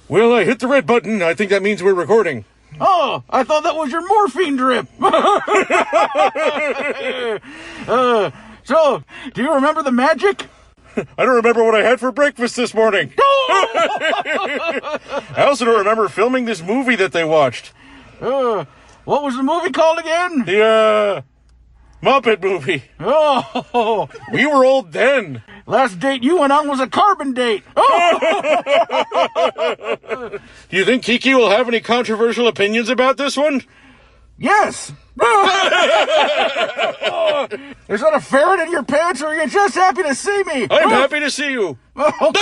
Well, I hit the red button. I think that means we're recording. Oh, I thought that was your morphine drip. So, do you remember the magic? I don't remember what I had for breakfast this morning. I also don't remember filming this movie that they watched. What was the movie called again? The, Muppet Movie. Oh, We were old then. last date you went on was a carbon date. Oh, Do you think Kiki will have any controversial opinions about this one? yes. Is that a ferret in your pants, or are you just happy to see me? I'm happy to see you. I'm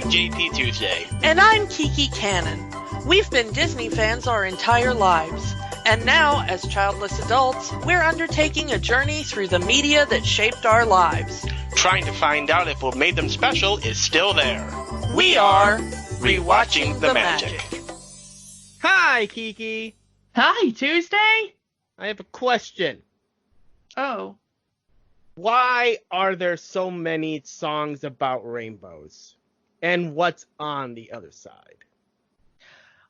JP Tuesday. And I'm Kiki Canon. We've been Disney fans our entire lives. And now, as childless adults, we're undertaking a journey through the media that shaped our lives. Trying to find out if what made them special is still there. We are Rewatching the Magic. Hi, Kiki. Hi, Tuesday? I have a question. Oh. Why are there so many songs about rainbows? And what's on the other side?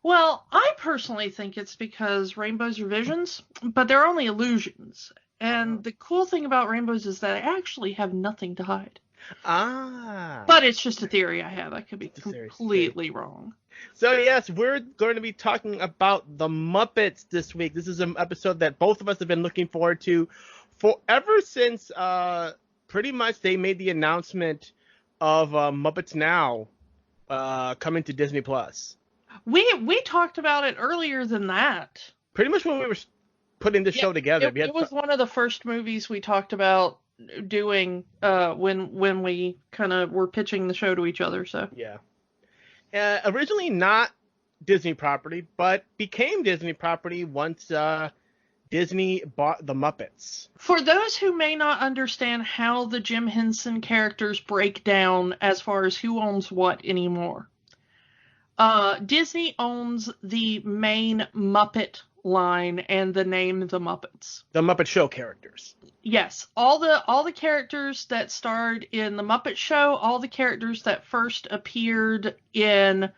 Well, I personally think it's because rainbows are visions, but they're only illusions. And the cool thing about rainbows is that they actually have nothing to hide. Ah. But it's just a theory I have. I could be It's a theory. completely wrong. So yes, we're going to be talking about the Muppets this week. This is an episode that both of us have been looking forward to ever since pretty much they made the announcement of Muppets Now coming to Disney Plus. We talked about it earlier than that. Pretty much when we were putting this show together. It was one of the first movies we talked about doing when we kind of were pitching the show to each other. So yeah. Originally not Disney property, but became Disney property once Disney bought the Muppets. For those who may not understand how the Jim Henson characters break down as far as who owns what anymore, Disney owns the main Muppet line and the name The Muppets. The Muppet Show characters. Yes, all the characters that starred in the Muppet Show, all the characters that first appeared in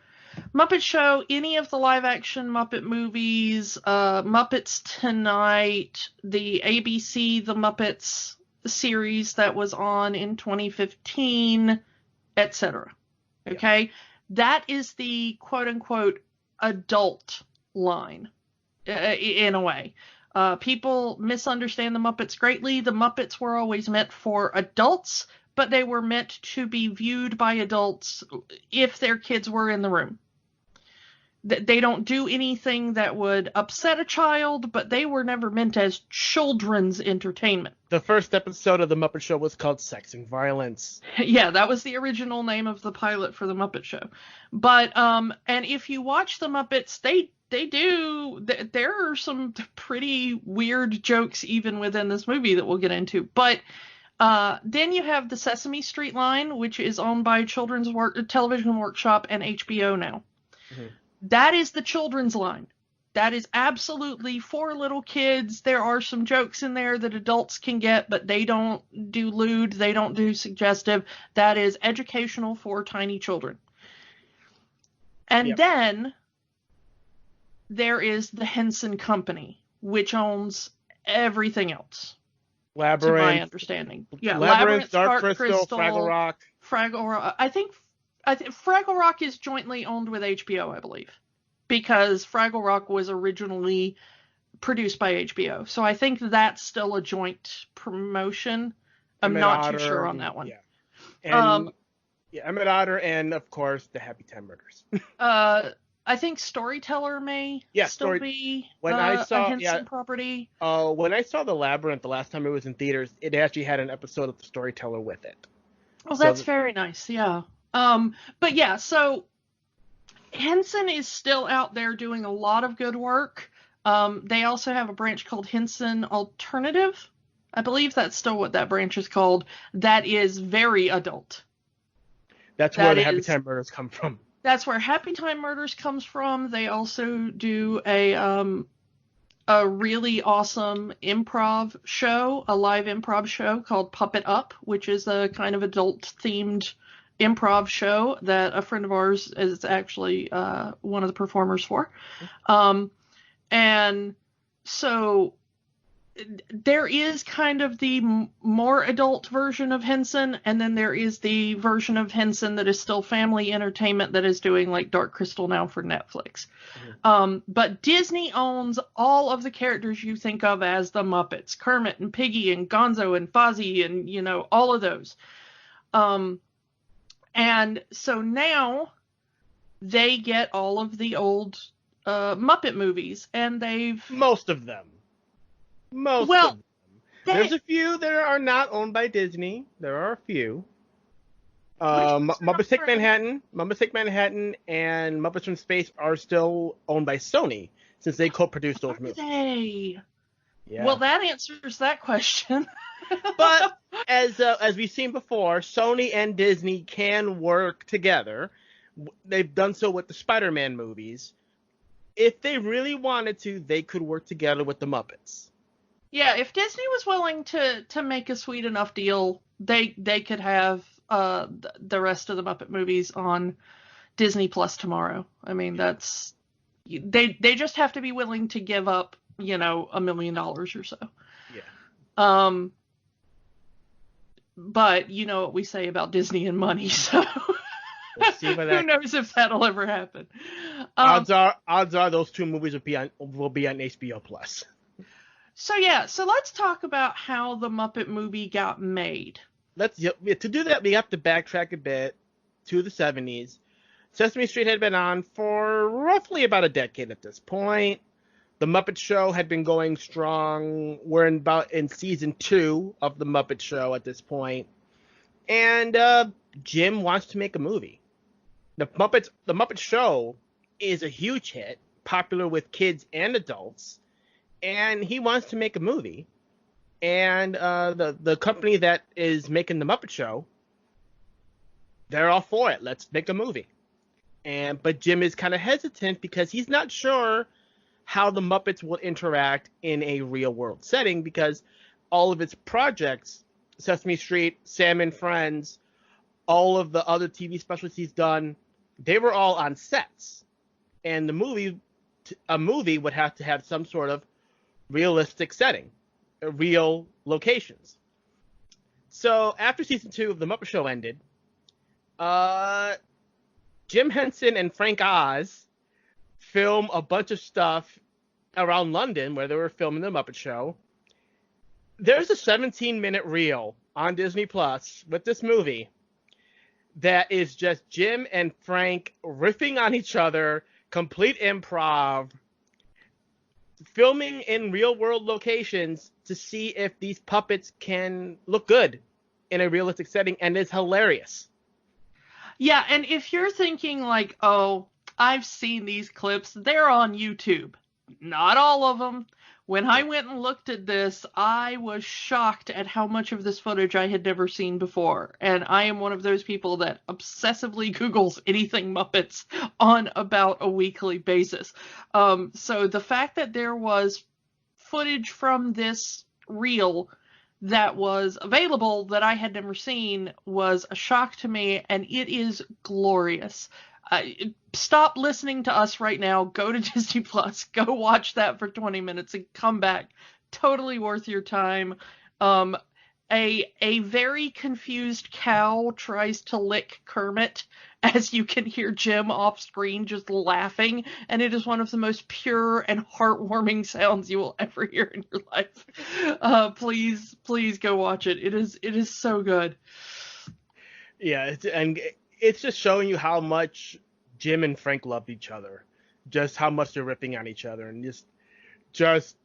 Muppet Show, any of the live-action Muppet movies, Muppets Tonight, the ABC The Muppets series that was on in 2015, etc. Okay? Yeah. That is the quote-unquote adult line, in a way. People misunderstand the Muppets greatly. The Muppets were always meant for adults, but they were meant to be viewed by adults if their kids were in the room. They don't do anything that would upset a child, but they were never meant as children's entertainment. The first episode of The Muppet Show was called Sex and Violence. Yeah, that was the original name of the pilot for The Muppet Show. But, and if you watch The Muppets, there are some pretty weird jokes even within this movie that we'll get into. But then you have the Sesame Street line, which is owned by Children's Television Workshop and HBO now. Mm-hmm. That is the children's line. That is absolutely for little kids. There are some jokes in there that adults can get, but they don't do lewd. They don't do suggestive. That is educational for tiny children. And then there is the Henson Company, which owns everything else. Labyrinth. To my understanding. Yeah, Labyrinth, Dark Crystal, Fraggle Rock. Fraggle Rock. I think Fraggle Rock is jointly owned with HBO, I believe, because Fraggle Rock was originally produced by HBO. So I think that's still a joint promotion. I'm not too sure on that one. Yeah. And Emmett Otter and, of course, the Happy Time Murders. I think Storyteller may still be a Henson property. When I saw The Labyrinth the last time it was in theaters, it actually had an episode of The Storyteller with it. Oh, that's very nice, yeah. But yeah, so Henson is still out there doing a lot of good work. They also have a branch called Henson Alternative. I believe that's still what that branch is called. That is very adult. That's where the Happy Time Murders come from. That's where Happy Time Murders comes from. They also do a really awesome improv show, a live improv show called Puppet Up, which is a kind of adult-themed improv show that a friend of ours is actually one of the performers for. And so there is kind of the more adult version of Henson, and then there is the version of Henson that is still family entertainment that is doing like Dark Crystal now for Netflix. But Disney owns all of the characters you think of as the Muppets, Kermit and Piggy and Gonzo and Fozzie and, you know, all of those. And so now they get all of the old Muppet movies, and most of them. Of them. There's a few that are not owned by Disney. There are a few. Muppets Take Manhattan, and Muppets from Space are still owned by Sony since they co-produced those movies. They? Yeah. Well, that answers that question. But as we've seen before, Sony and Disney can work together. They've done so with the Spider-Man movies. If they really wanted to, they could work together with the Muppets. Yeah, if Disney was willing to make a sweet enough deal, they could have the rest of the Muppet movies on Disney Plus tomorrow. I mean, that's they just have to be willing to give up, you know, $1 million or so. Yeah. But you know what we say about Disney and money, so who knows if that'll ever happen. Odds are those two movies will be on HBO Plus. So let's talk about how the Muppet movie got made. To do that, we have to backtrack a bit to the 70s. Sesame Street had been on for roughly about a decade at this point. The Muppet Show had been going strong. We're in season 2 of the Muppet Show at this point. And Jim wants to make a movie. The Muppet Show is a huge hit, popular with kids and adults. And he wants to make a movie. And the company that is making the Muppet Show, they're all for it. Let's make a movie. But Jim is kind of hesitant because he's not sure how the Muppets will interact in a real world setting, because all of its projects, Sesame Street, Sam and Friends, all of the other TV specials he's done, they were all on sets. And a movie would have to have some sort of realistic setting, real locations. So after season 2 of The Muppet Show ended, Jim Henson and Frank Oz film a bunch of stuff around London where they were filming The Muppet Show. There's a 17-minute reel on Disney Plus with this movie that is just Jim and Frank riffing on each other, complete improv, filming in real-world locations to see if these puppets can look good in a realistic setting, and it's hilarious. Yeah, and if you're thinking like, oh, I've seen these clips, they're on YouTube. Not all of them. When I went and looked at this, I was shocked at how much of this footage I had never seen before. And I am one of those people that obsessively Googles anything Muppets on about a weekly basis. So the fact that there was footage from this reel that was available that I had never seen was a shock to me, and it is glorious. Stop listening to us right now. Go to Disney Plus. Go watch that for 20 minutes and come back. Totally worth your time. A very confused cow tries to lick Kermit, as you can hear Jim off screen just laughing, and it is one of the most pure and heartwarming sounds you will ever hear in your life. Please go watch it. It is so good. Yeah, it's just showing you how much Jim and Frank love each other, just how much they're ripping on each other, and just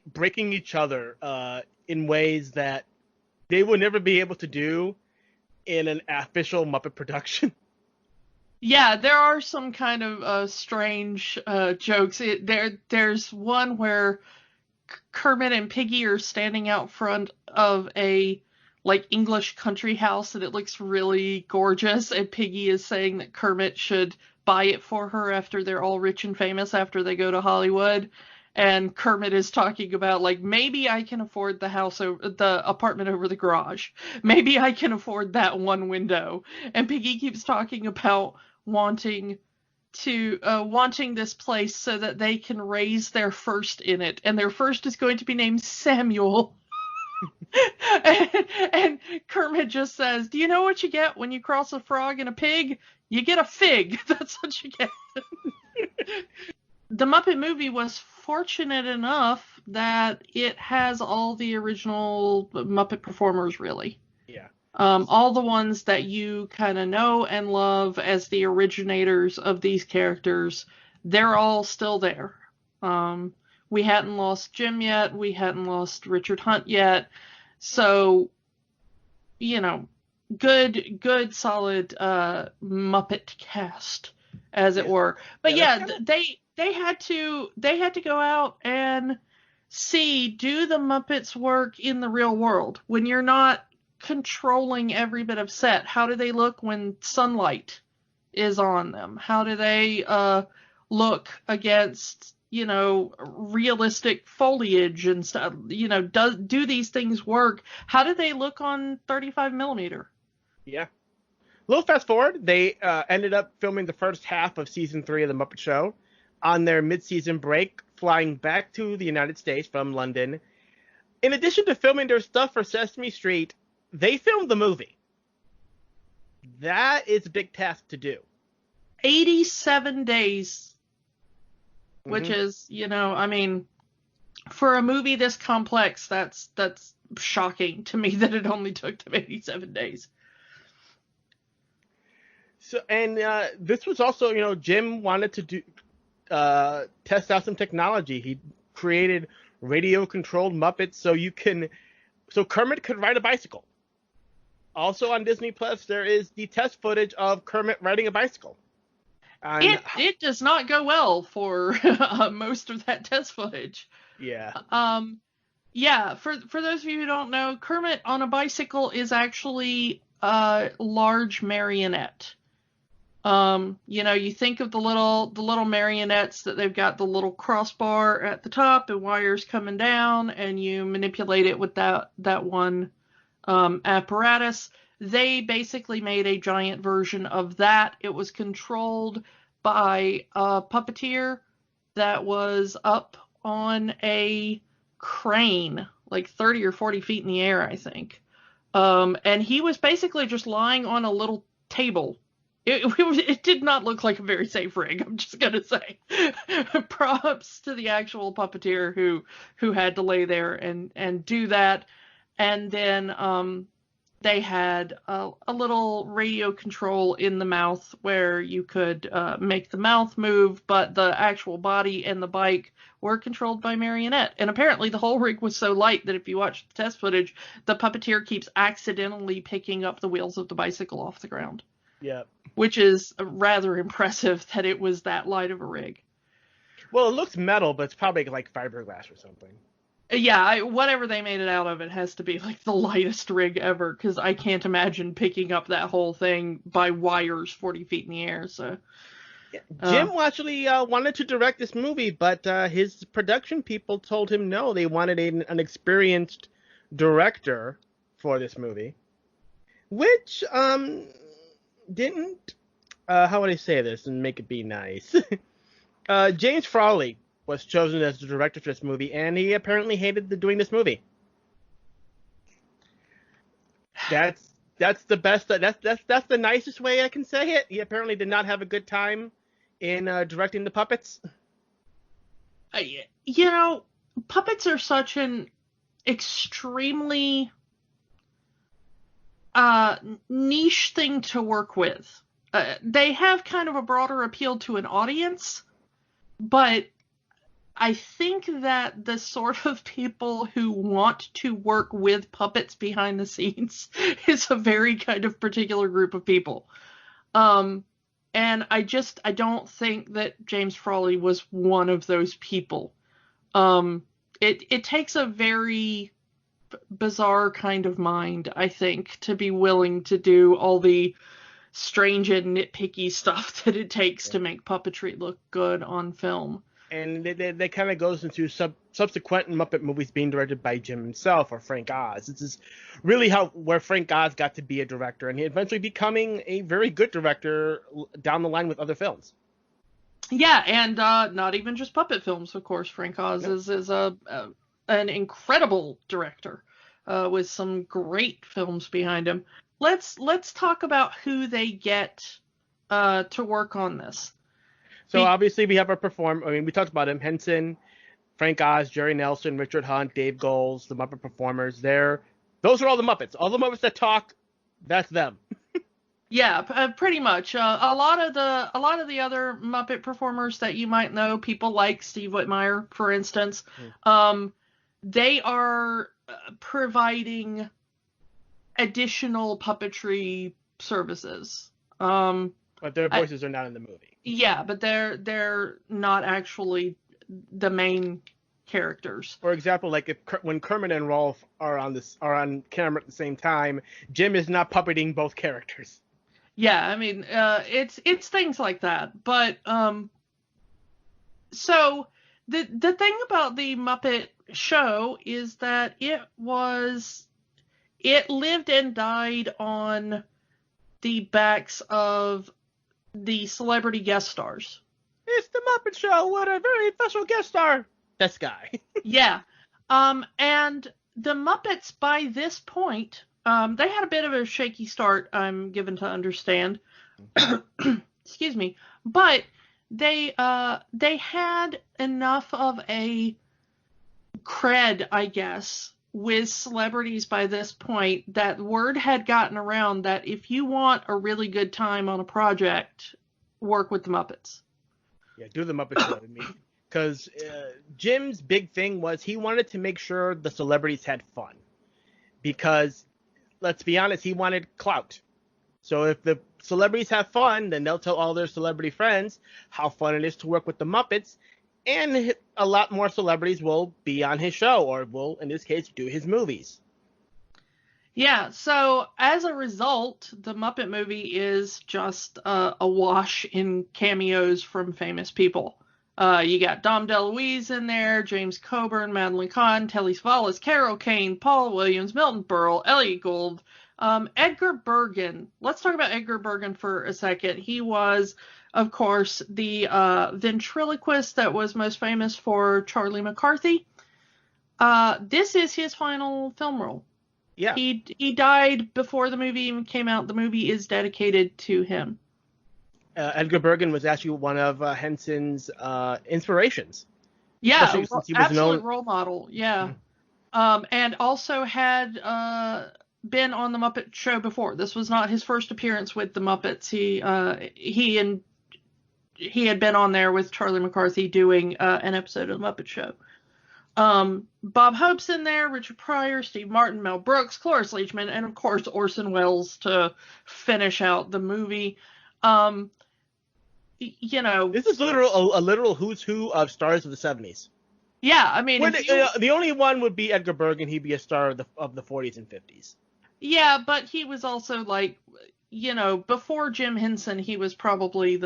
breaking each other in ways that they will never be able to do in an official Muppet production. Yeah, there are some kind of strange jokes. There's one where Kermit and Piggy are standing out front of a English country house, and it looks really gorgeous, and Piggy is saying that Kermit should buy it for her after they're all rich and famous after they go to Hollywood. And Kermit is talking about, like, maybe I can afford the apartment over the garage. Maybe I can afford that one window. And Piggy keeps talking about wanting this place so that they can raise their first in it. And their first is going to be named Samuel. and Kermit just says, do you know what you get when you cross a frog and a pig? You get a fig. That's what you get. The Muppet Movie was fortunate enough that it has all the original Muppet performers, really. Yeah. All the ones that you kind of know and love as the originators of these characters, they're all still there. We hadn't lost Jim yet. We hadn't lost Richard Hunt yet. So, you know, good, solid Muppet cast, as it were. But yeah, they had to go out and see, do the Muppets work in the real world? When you're not controlling every bit of set, how do they look when sunlight is on them? How do they look against, you know, realistic foliage and stuff? You know, do these things work? How do they look on 35 millimeter? Yeah. A little fast forward, they ended up filming the first half of season 3 of The Muppet Show on their mid-season break, flying back to the United States from London. In addition to filming their stuff for Sesame Street, they filmed the movie. That is a big task to do. 87 days, which is, you know, I mean, for a movie this complex, that's shocking to me that it only took them 87 days. So, and this was also, you know, Jim wanted to test out some technology. He created radio-controlled Muppets so Kermit could ride a bicycle. Also on Disney Plus, there is the test footage of Kermit riding a bicycle. It does not go well for most of that test footage. Yeah. Yeah. For those of you who don't know, Kermit on a bicycle is actually a large marionette. You know, you think of the little marionettes that they've got the little crossbar at the top and wires coming down, and you manipulate it with that one apparatus. They basically made a giant version of that. It was controlled by a puppeteer that was up on a crane, like 30 or 40 feet in the air, I think. And he was basically just lying on a little table. It did not look like a very safe rig, I'm just going to say. Props to the actual puppeteer who had to lay there and do that. And then they had a little radio control in the mouth where you could make the mouth move, but the actual body and the bike were controlled by marionette. And apparently the whole rig was so light that if you watch the test footage, the puppeteer keeps accidentally picking up the wheels of the bicycle off the ground. Yeah. Which is rather impressive that it was that light of a rig. Well, it looks metal, but it's probably like fiberglass or something. Yeah, whatever they made it out of, it has to be like the lightest rig ever, because I can't imagine picking up that whole thing by wires 40 feet in the air. So, yeah, Jim actually wanted to direct this movie, but his production people told him no. They wanted an experienced director for this movie, which didn't. How would I say this and make it be nice? James Frawley was chosen as the director for this movie, and he apparently hated doing this movie. That's the best. That's the nicest way I can say it. He apparently did not have a good time in directing the puppets. You know, puppets are such an extremely niche thing to work with. They have kind of a broader appeal to an audience, but I think that the sort of people who want to work with puppets behind the scenes is a very kind of particular group of people. And I don't think that James Frawley was one of those people. It takes a very bizarre kind of mind, I think, to be willing to do all the strange and nitpicky stuff that it takes to make puppetry look good on film. And they kind of goes into subsequent Muppet movies being directed by Jim himself or Frank Oz. This is really where Frank Oz got to be a director, and he eventually becoming a very good director down the line with other films. Yeah, and not even just puppet films, of course. Frank Oz is an incredible director with some great films behind him. Let's talk about who they get to work on this. So obviously we have our we talked about him: Henson, Frank Oz, Jerry Nelson, Richard Hunt, Dave Goelz, the Muppet Performers. Those are all the Muppets. All the Muppets that talk, that's them. Yeah, pretty much. A lot of the other Muppet performers that you might know, people like Steve Whitmire, for instance, they are providing additional puppetry services. But their voices are not in the movie. Yeah, but they're not actually the main characters. For example, like when Kermit and Rolf are on camera at the same time, Jim is not puppeting both characters. Yeah, I mean, it's things like that. But so the thing about the Muppet show is that it lived and died on the backs of the celebrity guest stars. It's the Muppet Show. What a very special guest star. This guy. Yeah. And the Muppets, by this point, they had a bit of a shaky start, I'm given to understand. Excuse me. But they had enough of a cred, I guess, with celebrities by this point that word had gotten around that if you want a really good time on a project, work with the Muppets. Yeah, do the Muppet Show. Because Jim's big thing was he wanted to make sure the celebrities had fun. Because, let's be honest, he wanted clout. So if the celebrities have fun, then they'll tell all their celebrity friends how fun it is to work with the Muppets. And a lot more celebrities will be on his show, or will, in this case, do his movies. Yeah, so as a result, the Muppet Movie is just a wash in cameos from famous people. You got Dom DeLuise in there, James Coburn, Madeline Kahn, Telly Savalas, Carol Kane, Paul Williams, Milton Berle, Elliot Gould, Edgar Bergen. Let's talk about Edgar Bergen for a second. He was, of course, the ventriloquist that was most famous for Charlie McCarthy. This is his final film role. Yeah. He died before the movie even came out. The movie is dedicated to him. Edgar Bergen was actually one of Henson's inspirations. Yeah, since he was absolute role model. Yeah. And also had been on the Muppet Show before. This was not his first appearance with the Muppets. He had been on there with Charlie McCarthy doing an episode of the Muppet Show. Bob Hope's in there, Richard Pryor, Steve Martin, Mel Brooks, Cloris Leachman, and of course Orson Welles to finish out the movie. This is a literal who's who of stars of the 70s. Yeah, I mean, the only one would be Edgar Bergen. He'd be a star of the 40s and 50s. Yeah, but he was also before Jim Henson, he was probably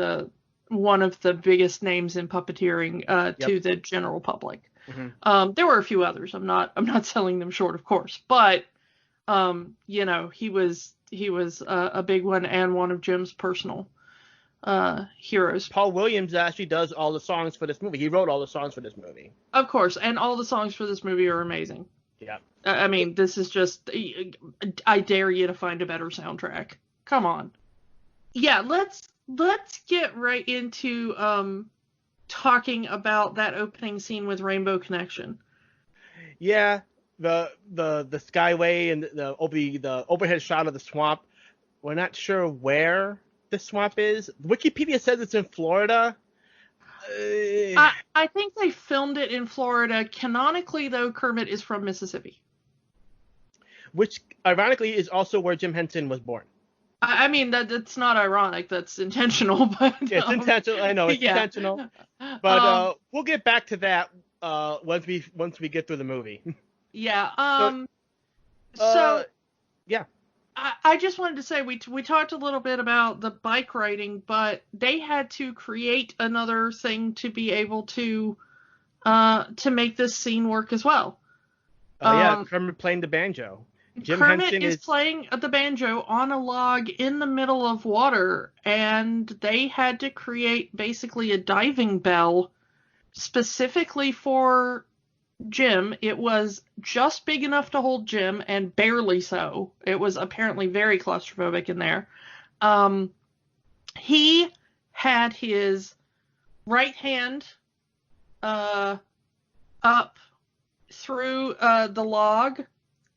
one of the biggest names in puppeteering to the general public. Mm-hmm. There were a few others. I'm not selling them short, of course, but he was a big one and one of Jim's personal heroes. Paul Williams actually does all the songs for this movie. He wrote all the songs for this movie. Of course, and all the songs for this movie are amazing. Yeah. I mean, this is just, I dare you to find a better soundtrack. Come on. Yeah, let's get right into talking about that opening scene with Rainbow Connection. Yeah, the skyway and the overhead shot of the swamp. We're not sure where the swamp is. Wikipedia says it's in Florida. I think they filmed it in Florida. Canonically, though, Kermit is from Mississippi. Which, ironically, is also where Jim Henson was born. I mean, that's not ironic. That's intentional. But it's intentional. I know, it's intentional. But we'll get back to that once we get through the movie. Yeah. Yeah. I just wanted to say we talked a little bit about the bike riding, but they had to create another thing to be able to make this scene work as well. Kermit playing the banjo. Kermit is playing the banjo on a log in the middle of water, and they had to create basically a diving bell specifically for Jim. It was just big enough to hold Jim and barely so. It was apparently very claustrophobic in there. He had his right hand up through the log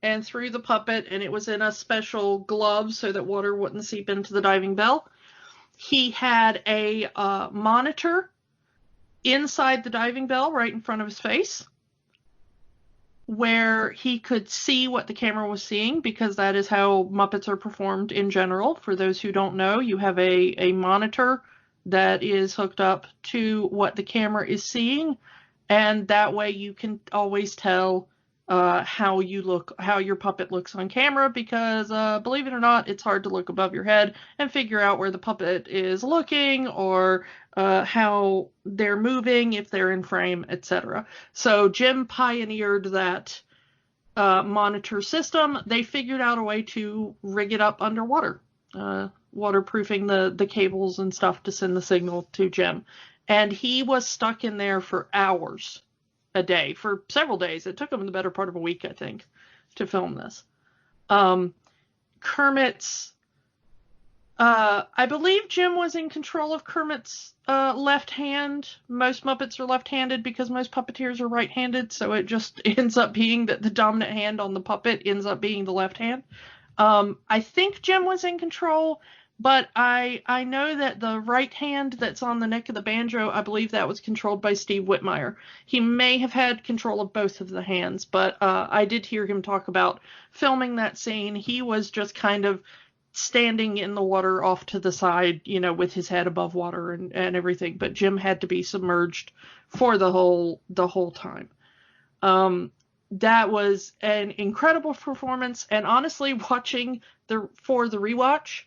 and through the puppet, and it was in a special glove so that water wouldn't seep into the diving bell. He had a monitor inside the diving bell right in front of his face, where he could see what the camera was seeing, because that is how Muppets are performed in general. For those who don't know, you have a monitor that is hooked up to what the camera is seeing, and that way you can always tell how your puppet looks on camera, because believe it or not, it's hard to look above your head and figure out where the puppet is looking, or how they're moving, if they're in frame, etc. So Jim pioneered that monitor system. They figured out a way to rig it up underwater, waterproofing the cables and stuff to send the signal to Jim. And he was stuck in there for hours a day, for several days. It took him the better part of a week, I think, to film this. Kermit's I believe Jim was in control of Kermit's left hand. Most Muppets are left-handed because most puppeteers are right-handed, so it just ends up being that the dominant hand on the puppet ends up being the left hand. I think Jim was in control, but I know that the right hand that's on the neck of the banjo, I believe that was controlled by Steve Whitmire. He may have had control of both of the hands, but I did hear him talk about filming that scene. He was just kind of standing in the water off to the side, with his head above water and everything, but Jim had to be submerged for the whole time. That was an incredible performance, and honestly, watching for the rewatch,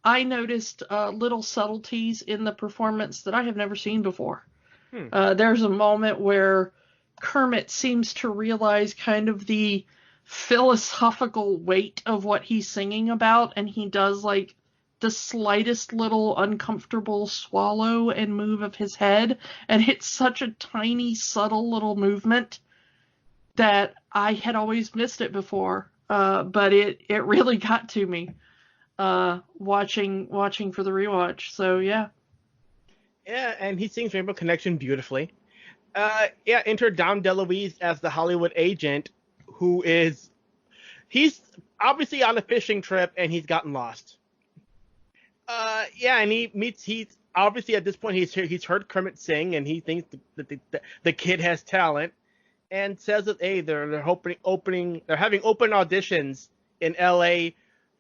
I noticed little subtleties in the performance that I have never seen before. There's a moment where Kermit seems to realize kind of the philosophical weight of what he's singing about, and he does like the slightest little uncomfortable swallow and move of his head, and it's such a tiny, subtle little movement that I had always missed it before, but it really got to me watching for the rewatch. So yeah, and he sings Rainbow Connection beautifully. Enter Dom DeLuise as the Hollywood agent, he's obviously on a fishing trip and he's gotten lost. And he's obviously at this point he's heard Kermit sing, and he thinks that the kid has talent, and says that they're having open auditions in LA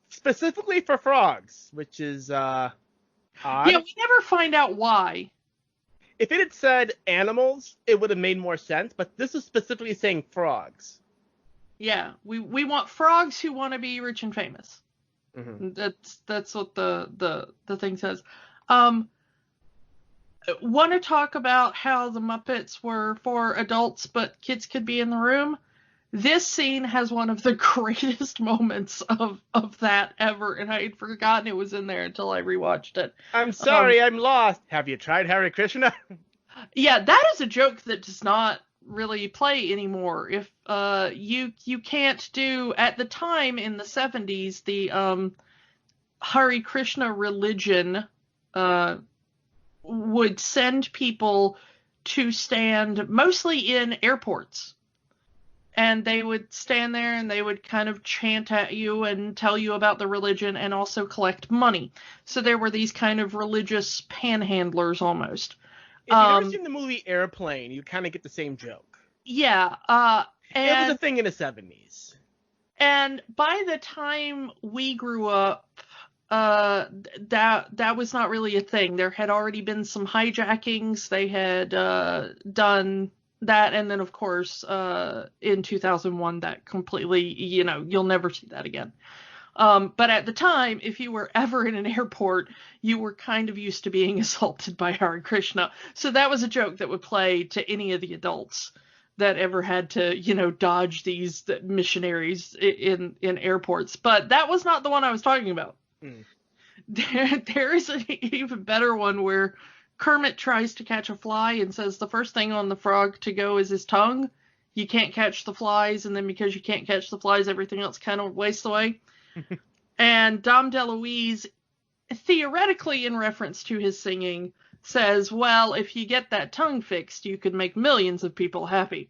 specifically for frogs, which is odd. Yeah, we never find out why. If it had said animals, it would have made more sense, but this is specifically saying frogs. Yeah, we want frogs who want to be rich and famous. Mm-hmm. That's what the thing says. Want to talk about how the Muppets were for adults, but kids could be in the room? This scene has one of the greatest moments of that ever, and I had forgotten it was in there until I rewatched it. I'm sorry, I'm lost. Have you tried Hare Krishna? Yeah, that is a joke that does not really play anymore. If you can't do, at the time in the 70s, the Hare Krishna religion would send people to stand mostly in airports, and they would stand there and they would kind of chant at you and tell you about the religion and also collect money. So there were these kind of religious panhandlers almost. If you've ever seen the movie Airplane, you kind of get the same joke. Yeah. It was a thing in the 70s. And by the time we grew up, that was not really a thing. There had already been some hijackings. They had done that, and then of course in 2001 that completely, you'll never see that again. But at the time, if you were ever in an airport, you were kind of used to being assaulted by Hare Krishna. So that was a joke that would play to any of the adults that ever had to, dodge these missionaries in airports. But that was not the one I was talking about. There is an even better one where Kermit tries to catch a fly and says the first thing on the frog to go is his tongue. You can't catch the flies, and then because you can't catch the flies, everything else kind of wastes away. And Dom DeLuise, theoretically in reference to his singing, says, well, if you get that tongue fixed, you could make millions of people happy.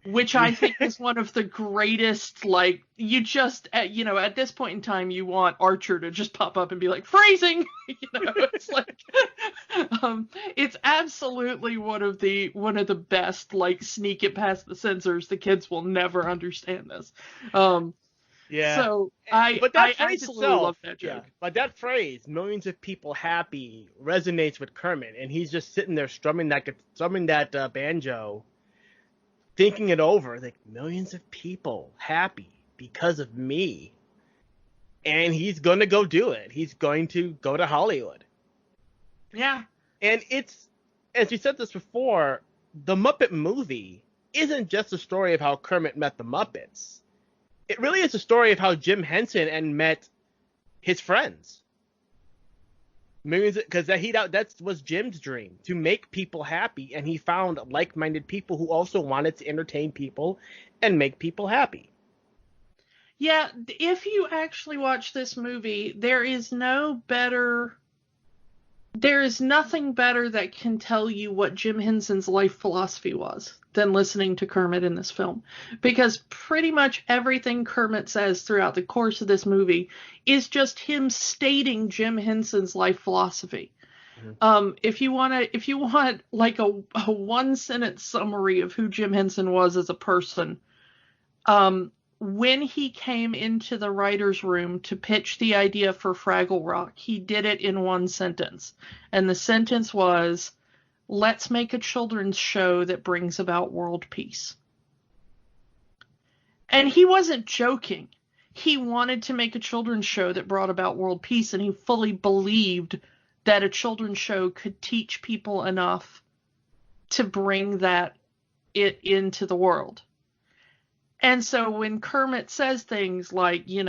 Which I think is one of the greatest, you just, at this point in time, you want Archer to just pop up and be like, phrasing! It's like, it's absolutely one of the best, sneak it past the censors. The kids will never understand this. Yeah. So I absolutely love that joke. Yeah. But that phrase, millions of people happy, resonates with Kermit, and he's just sitting there strumming that banjo, thinking it over, like millions of people happy because of me. And he's going to go do it. He's going to go to Hollywood. Yeah. And it's, as we said this before, the Muppet Movie isn't just a story of how Kermit met the Muppets. It really is a story of how Jim Henson met his friends. Because that was Jim's dream, to make people happy, and he found like-minded people who also wanted to entertain people and make people happy. Yeah, if you actually watch this movie, there is nothing better that can tell you what Jim Henson's life philosophy was than listening to Kermit in this film. Because pretty much everything Kermit says throughout the course of this movie is just him stating Jim Henson's life philosophy. Mm-hmm. If you want like a one-sentence summary of who Jim Henson was as a person, when he came into the writer's room to pitch the idea for Fraggle Rock, he did it in one sentence. And the sentence was, let's make a children's show that brings about world peace. And he wasn't joking. He wanted to make a children's show that brought about world peace, and he fully believed that a children's show could teach people enough to bring it into the world. And so when Kermit says things like, you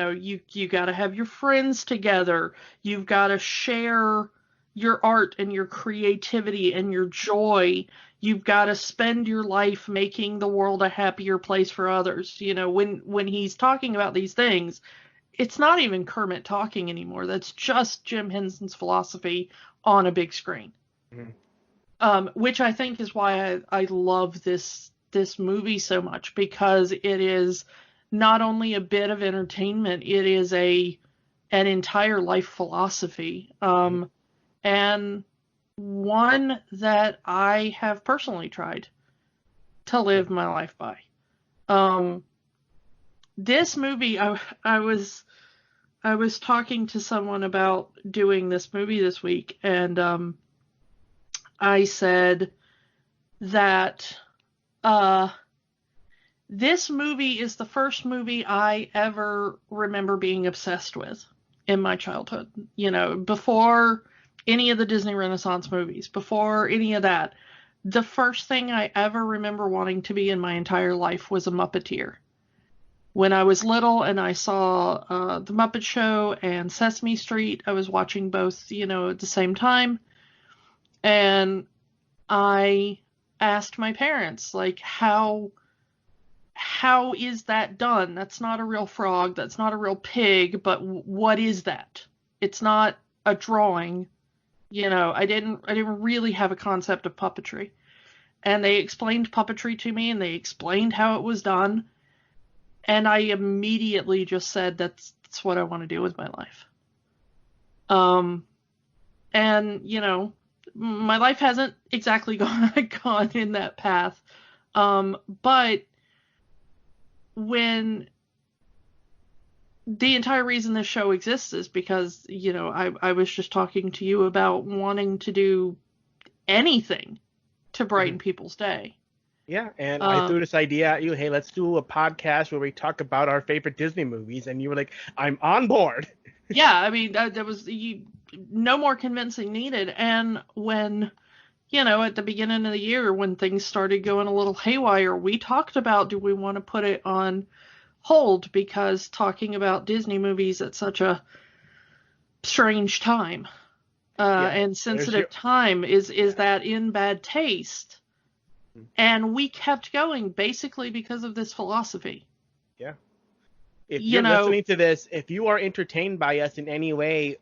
got to have your friends together, you've got to share your art and your creativity and your joy, you've got to spend your life making the world a happier place for others. When he's talking about these things, it's not even Kermit talking anymore. That's just Jim Henson's philosophy on a big screen. Mm-hmm. Which I think is why I love this movie so much, because it is not only a bit of entertainment, it is an entire life philosophy. And one that I have personally tried to live my life by. This movie, I was talking to someone about doing this movie this week, and I said that this movie is the first movie I ever remember being obsessed with in my childhood. Before any of the Disney Renaissance movies, before any of that, the first thing I ever remember wanting to be in my entire life was a Muppeteer. When I was little and I saw The Muppet Show and Sesame Street, I was watching both, at the same time. And I asked my parents, how is that done? That's not a real frog. That's not a real pig. But what is that? It's not a drawing. I didn't really have a concept of puppetry. And they explained puppetry to me, and they explained how it was done. And I immediately just said, that's what I want to do with my life. And, my life hasn't exactly gone in that path. But when the entire reason this show exists is because, I was just talking to you about wanting to do anything to brighten people's day. Yeah, and I threw this idea at you. Hey, let's do a podcast where we talk about our favorite Disney movies, and you were like, "I'm on board." Yeah, I mean, there was no more convincing needed. And when, at the beginning of the year, when things started going a little haywire, we talked about, do we want to put it on hold, because talking about Disney movies at such a strange time and sensitive time is that in bad taste. And we kept going basically because of this philosophy. Yeah. If you're listening to this, if you are entertained by us in any way,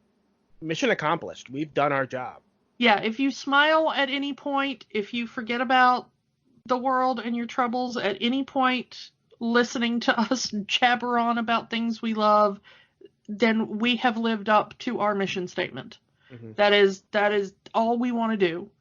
mission accomplished. We've done our job. Yeah, if you smile at any point, if you forget about the world and your troubles at any point, listening to us jabber on about things we love, then we have lived up to our mission statement. Mm-hmm. That is all we want to do.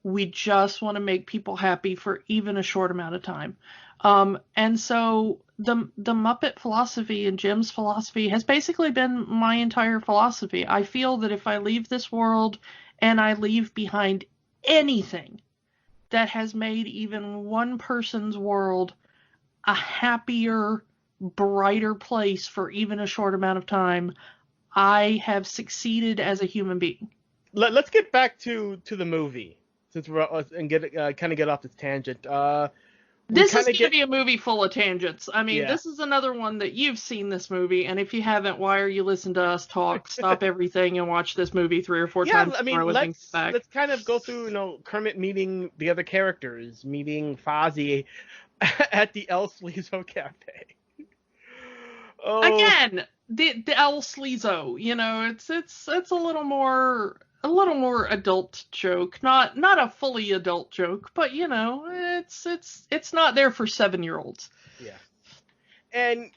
We just want to make people happy for even a short amount of time. And so the Muppet philosophy and Jim's philosophy has basically been my entire philosophy. I feel that if I leave this world and I leave behind anything that has made even one person's world a happier, brighter place for even a short amount of time, I have succeeded as a human being. Let's get back to the movie, since we're and get off this tangent. This is going to be a movie full of tangents. I mean, This is another one that you've seen this movie, and if you haven't, why are you listening to us talk? Stop everything and watch this movie 3 or 4 times. I mean, let's kind of go through, Kermit meeting the other characters, meeting Fozzie at the El Sleazo Cafe. Again, the El Sleazo, it's a little more adult joke, not a fully adult joke, but it's not there for 7-year-olds. Yeah. And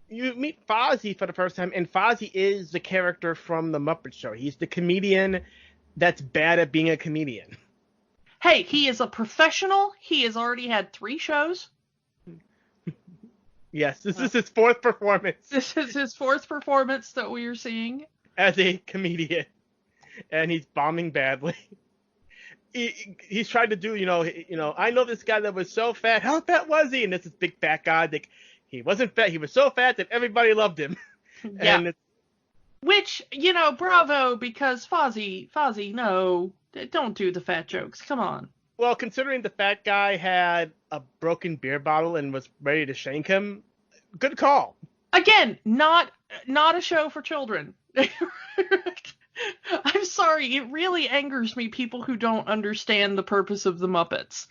you meet Fozzie for the first time, and Fozzie is the character from the Muppet Show. He's the comedian that's bad at being a comedian. Hey, he is a professional. He has already had 3 shows. Yes, this is his 4th performance. This is his 4th performance that we are seeing as a comedian. And he's bombing badly. He's trying to do, I know this guy that was so fat. How fat was he? And this is big fat guy. He wasn't fat. He was so fat that everybody loved him. Yeah. And which, bravo, because Fozzie, no, don't do the fat jokes. Come on. Well, considering the fat guy had a broken beer bottle and was ready to shank him, good call. Again, not a show for children. I'm sorry, it really angers me, people who don't understand the purpose of the Muppets.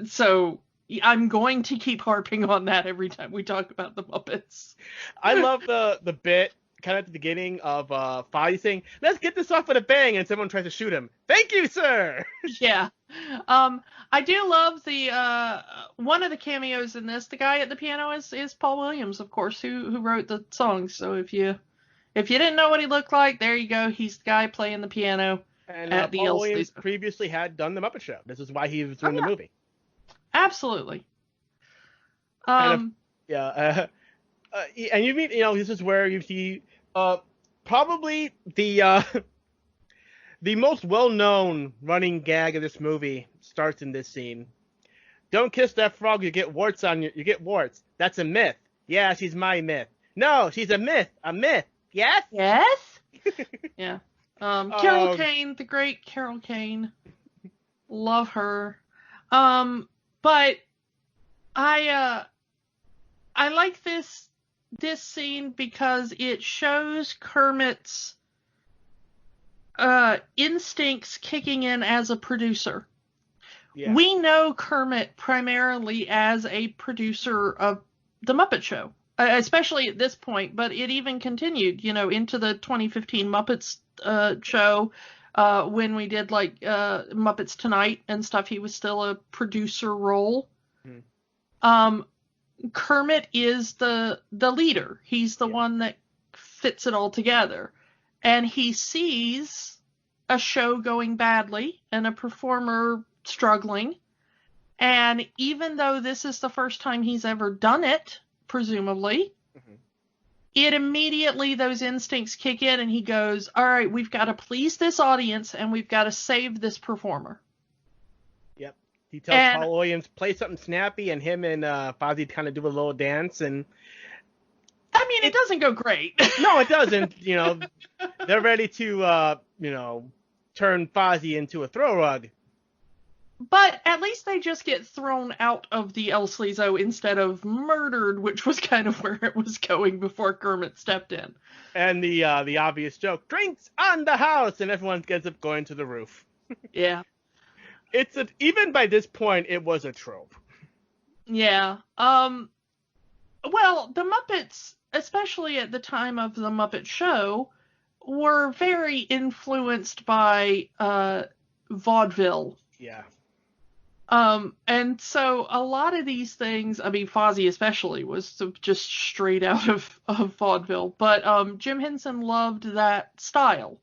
So I'm going to keep harping on that every time we talk about the Muppets. I love the bit kind of at the beginning of Fozzie saying, "Let's get this off with a bang," and someone tries to shoot him. Thank you, sir! Yeah. I do love the one of the cameos in this. The guy at the piano is Paul Williams, of course, who wrote the songs. So if you didn't know what he looked like, there you go. He's the guy playing the piano at the Paul Williams previously had done the Muppet Show. This is why he was doing the movie. Absolutely. And you mean, this is where you see probably the most well-known running gag of this movie starts in this scene. Don't kiss that frog, you get warts on you get warts. That's a myth. Yeah, she's my myth. No, she's a myth. A myth. Yes? Yes? Yeah. Carol Kane, the great Carol Kane. Love her. But I like this scene because it shows Kermit's instincts kicking in as a producer. Yeah. We know Kermit primarily as a producer of the Muppet Show, especially at this point, but it even continued, into the 2015 Muppets show, when we did Muppets Tonight and stuff. He was still a producer role. Kermit is the leader. He's the one that fits it all together. And he sees a show going badly and a performer struggling. And even though this is the first time he's ever done it, presumably, it immediately, those instincts kick in and he goes, all right, we've got to please this audience and we've got to save this performer. Yep. He tells Paul Williams, play something snappy, and him and Fozzie kind of do a little dance, and I mean, it doesn't go great. No, it doesn't. They're ready to, turn Fozzie into a throw rug. But at least they just get thrown out of the El Sleazo instead of murdered, which was kind of where it was going before Kermit stepped in. And the obvious joke, drinks on the house, and everyone gets up going to the roof. Yeah. Even by this point, it was a trope. Yeah. Well, the Muppets, especially at the time of the Muppet Show, were very influenced by vaudeville. Yeah. And so a lot of these things, I mean, Fozzie especially was just straight out of vaudeville, but Jim Henson loved that style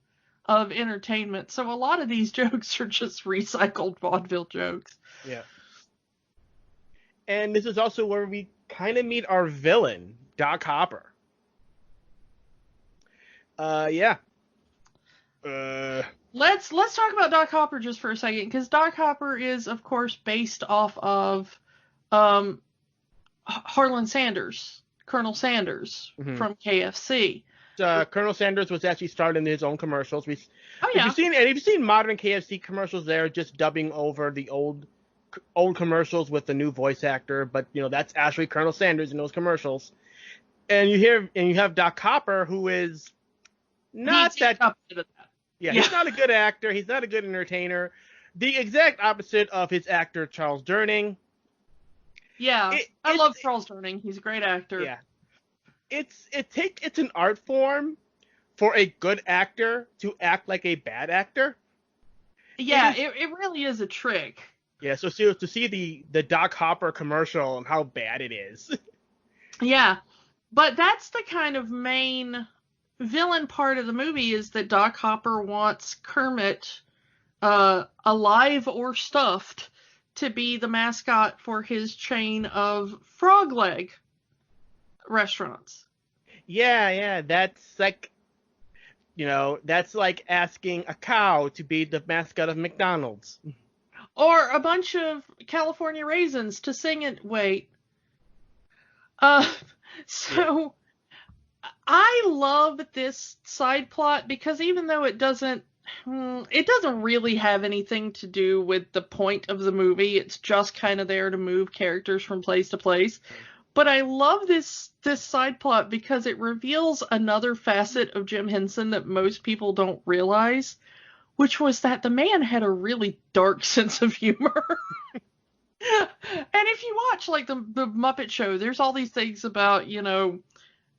of entertainment. So a lot of these jokes are just recycled vaudeville jokes. Yeah. And this is also where we kind of meet our villain, Doc Hopper. Yeah. Let's talk about Doc Hopper just for a second, because Doc Hopper is, of course, based off of Harlan Sanders, Colonel Sanders from KFC. Colonel Sanders was actually starred in his own commercials. Yeah. If you've seen modern KFC commercials, they're just dubbing over the old commercials with the new voice actor, but that's actually Colonel Sanders in those commercials. And you have Doc Hopper, who is not that. Yeah, he's not a good actor. He's not a good entertainer. The exact opposite of his actor, Charles Durning. Yeah, I love Charles Durning. He's a great actor. Yeah. It's an art form for a good actor to act like a bad actor. Yeah, it really is a trick. Yeah, so to see the Doc Hopper commercial and how bad it is. Yeah, but that's the kind of main villain part of the movie, is that Doc Hopper wants Kermit, alive or stuffed, to be the mascot for his chain of frog leg restaurants. Yeah, that's like, that's like asking a cow to be the mascot of McDonald's. Or a bunch of California raisins to sing it. Wait. So I love this side plot because even though it doesn't really have anything to do with the point of the movie, it's just kind of there to move characters from place to place. But I love this side plot because it reveals another facet of Jim Henson that most people don't realize, which was that the man had a really dark sense of humor. And if you watch like the Muppet Show, there's all these things about,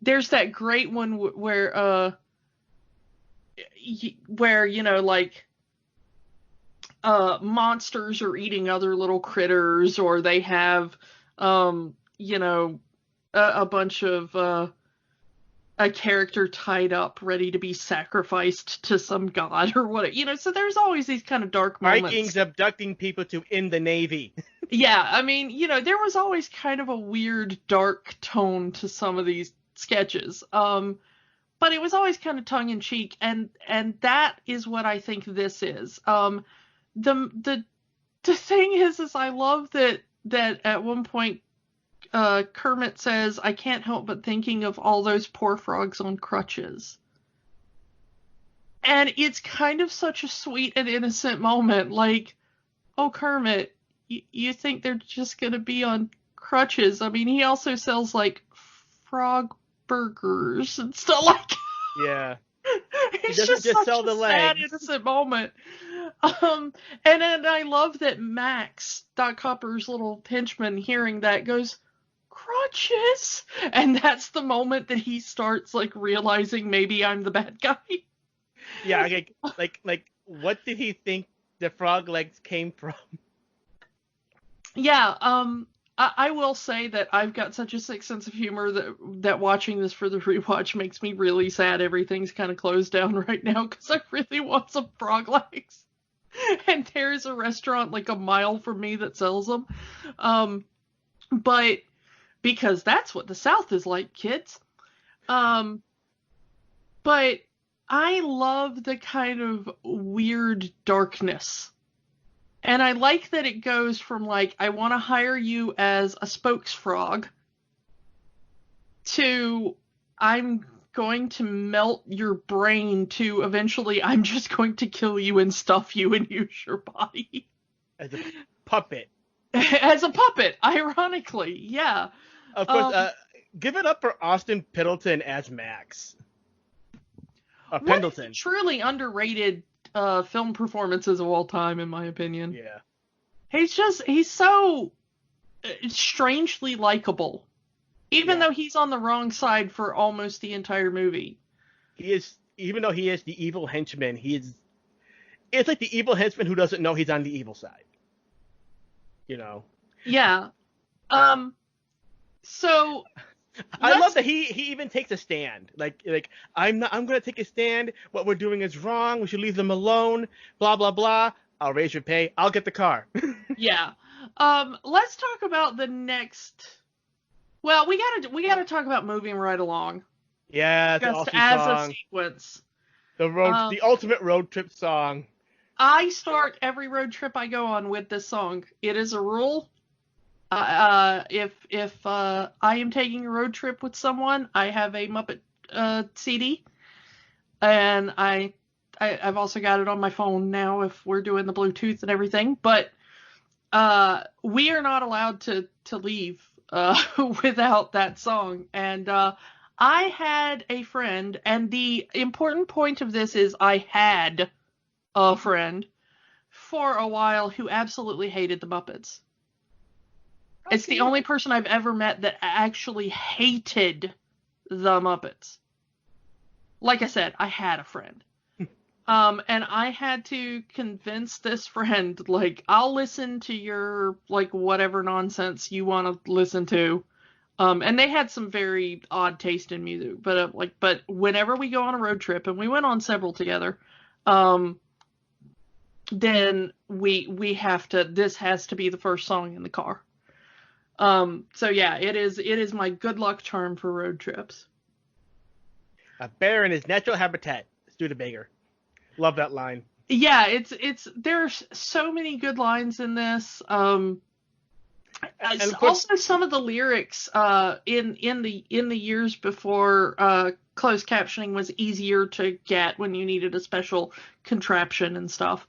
there's that great one where monsters are eating other little critters, or they have a bunch of a character tied up ready to be sacrificed to some god or what, so there's always these kind of dark moments. Vikings abducting people to in the Navy. Yeah, I mean, there was always kind of a weird dark tone to some of these sketches. But it was always kind of tongue in cheek, and that is what I think this is. The thing is I love that at one point Kermit says, "I can't help but thinking of all those poor frogs on crutches." And it's kind of such a sweet and innocent moment, like, oh, Kermit, you think they're just going to be on crutches? I mean, he also sells, like, frog burgers and stuff like that. Yeah. It's just sell the sad, innocent moment. And then I love that Max, Doc Hopper's little henchman, hearing that goes, crutches, and that's the moment that he starts like realizing maybe I'm the bad guy. Yeah, like what did he think the frog legs came from? Yeah, I will say that I've got such a sick sense of humor that watching this for the rewatch makes me really sad. Everything's kind of closed down right now because I really want some frog legs. And there's a restaurant like a mile from me that sells them. But because that's what the South is like, kids. But I love the kind of weird darkness And I like that it goes from like, I want to hire you as a spokesfrog to I'm going to melt your brain to eventually I'm just going to kill you and stuff you and use your body. As a puppet. As a puppet, ironically, yeah. Of course, give it up for Austin Pendleton as Max. Pendleton. Truly underrated film performances of all time, in my opinion. Yeah. He's so strangely likable. Even though he's on the wrong side for almost the entire movie. He is, even though he is the evil henchman, it's like the evil henchman who doesn't know he's on the evil side. You know? Yeah. So I love that he even takes a stand. Like I'm gonna take a stand. What we're doing is wrong. We should leave them alone. Blah blah blah. I'll raise your pay. I'll get the car. Yeah. Let's talk about the next. Well, we gotta talk about moving right along. Yeah, the Just awesome as song. a sequence. The ultimate road trip song. I start every road trip I go on with this song. It is a rule. If I am taking a road trip with someone, I have a Muppet CD, and I've also got it on my phone now if we're doing the Bluetooth and everything. But we are not allowed to leave without that song. And I had a friend, and the important point of this is I had a friend for a while who absolutely hated the Muppets. It's the only person I've ever met that actually hated the Muppets. Like I said, I had a friend. And I had to convince this friend, like, I'll listen to your, like, whatever nonsense you want to listen to. And they had some very odd taste in music, but but whenever we go on a road trip, and we went on several together, then we have to, this has to be the first song in the car. So yeah, it is my good luck charm for road trips. A bear in his natural habitat. Studebaker. Love that line. Yeah, it's there's so many good lines in this. And of course, also some of the lyrics in the years before closed captioning was easier to get when you needed a special contraption and stuff.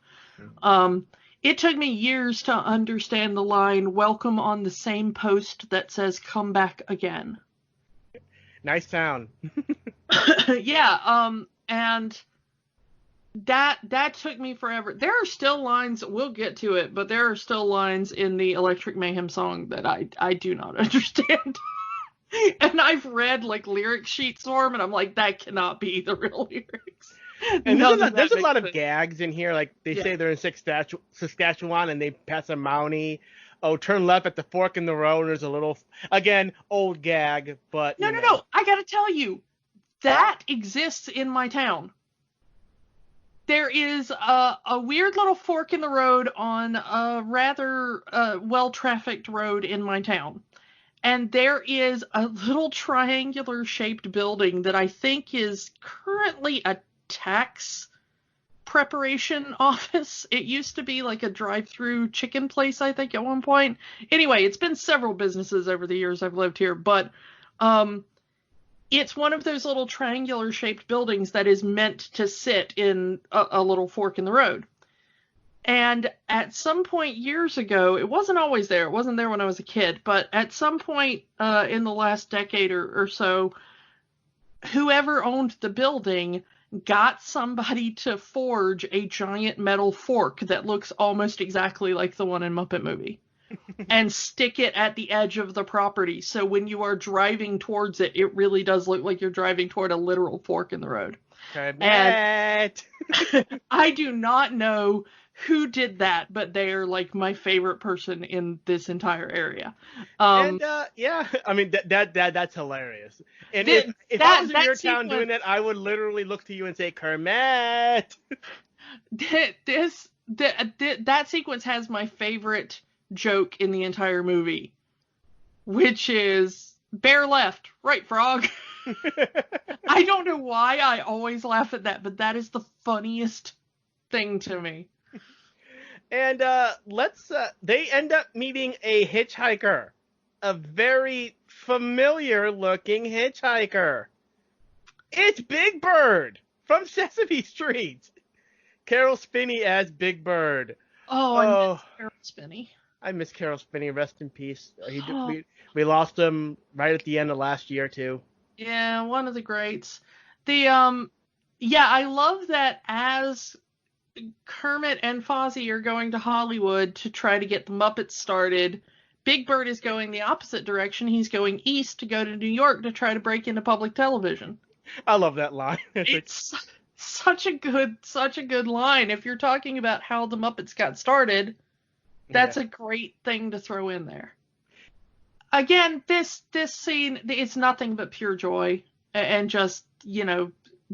It took me years to understand the line, "Welcome on the same post that says come back again." Nice sound. Yeah, and that took me forever. There are still lines, we'll get to it, but there are still lines in the Electric Mayhem song that I do not understand. And I've read like lyric sheets for them, and I'm like, that cannot be the real lyrics. And there's a lot of gags in here. Like they say they're in Saskatchewan and they pass a Mountie. Oh, turn left at the fork in the road. And there's a little, again, old gag, but no. I gotta tell you, that exists in my town. There is a weird little fork in the road on a rather well-trafficked road in my town. And there is a little triangular-shaped building that I think is currently a tax preparation office. It used to be like a drive-through chicken place, I think, at one point. Anyway, it's been several businesses over the years I've lived here, but it's one of those little triangular-shaped buildings that is meant to sit in a little fork in the road. And at some point years ago, it wasn't always there. It wasn't there when I was a kid, but at some point in the last decade or so, whoever owned the building got somebody to forge a giant metal fork that looks almost exactly like the one in Muppet Movie and stick it at the edge of the property. So when you are driving towards it, it really does look like you're driving toward a literal fork in the road. And I do not know who did that, but they are like my favorite person in this entire area. Yeah, I mean that's hilarious. And if I was in your town doing that, I would literally look to you and say, Kermit. That sequence has my favorite joke in the entire movie, which is bear left, right frog. I don't know why I always laugh at that, but that is the funniest thing to me. And they end up meeting a hitchhiker, a very familiar looking hitchhiker. It's Big Bird from Sesame Street. Carol Spinney as Big Bird. I miss Carol Spinney. I miss Carol Spinney. Rest in peace. We lost him right at the end of last year too. Yeah, one of the greats. I love that as Kermit and Fozzie are going to Hollywood to try to get the Muppets started, Big Bird is going the opposite direction. He's going east to go to New York to try to break into public television. I love that line. It's such a good line. If you're talking about how the Muppets got started, that's a great thing to throw in there. Again, this scene, it's nothing but pure joy and just,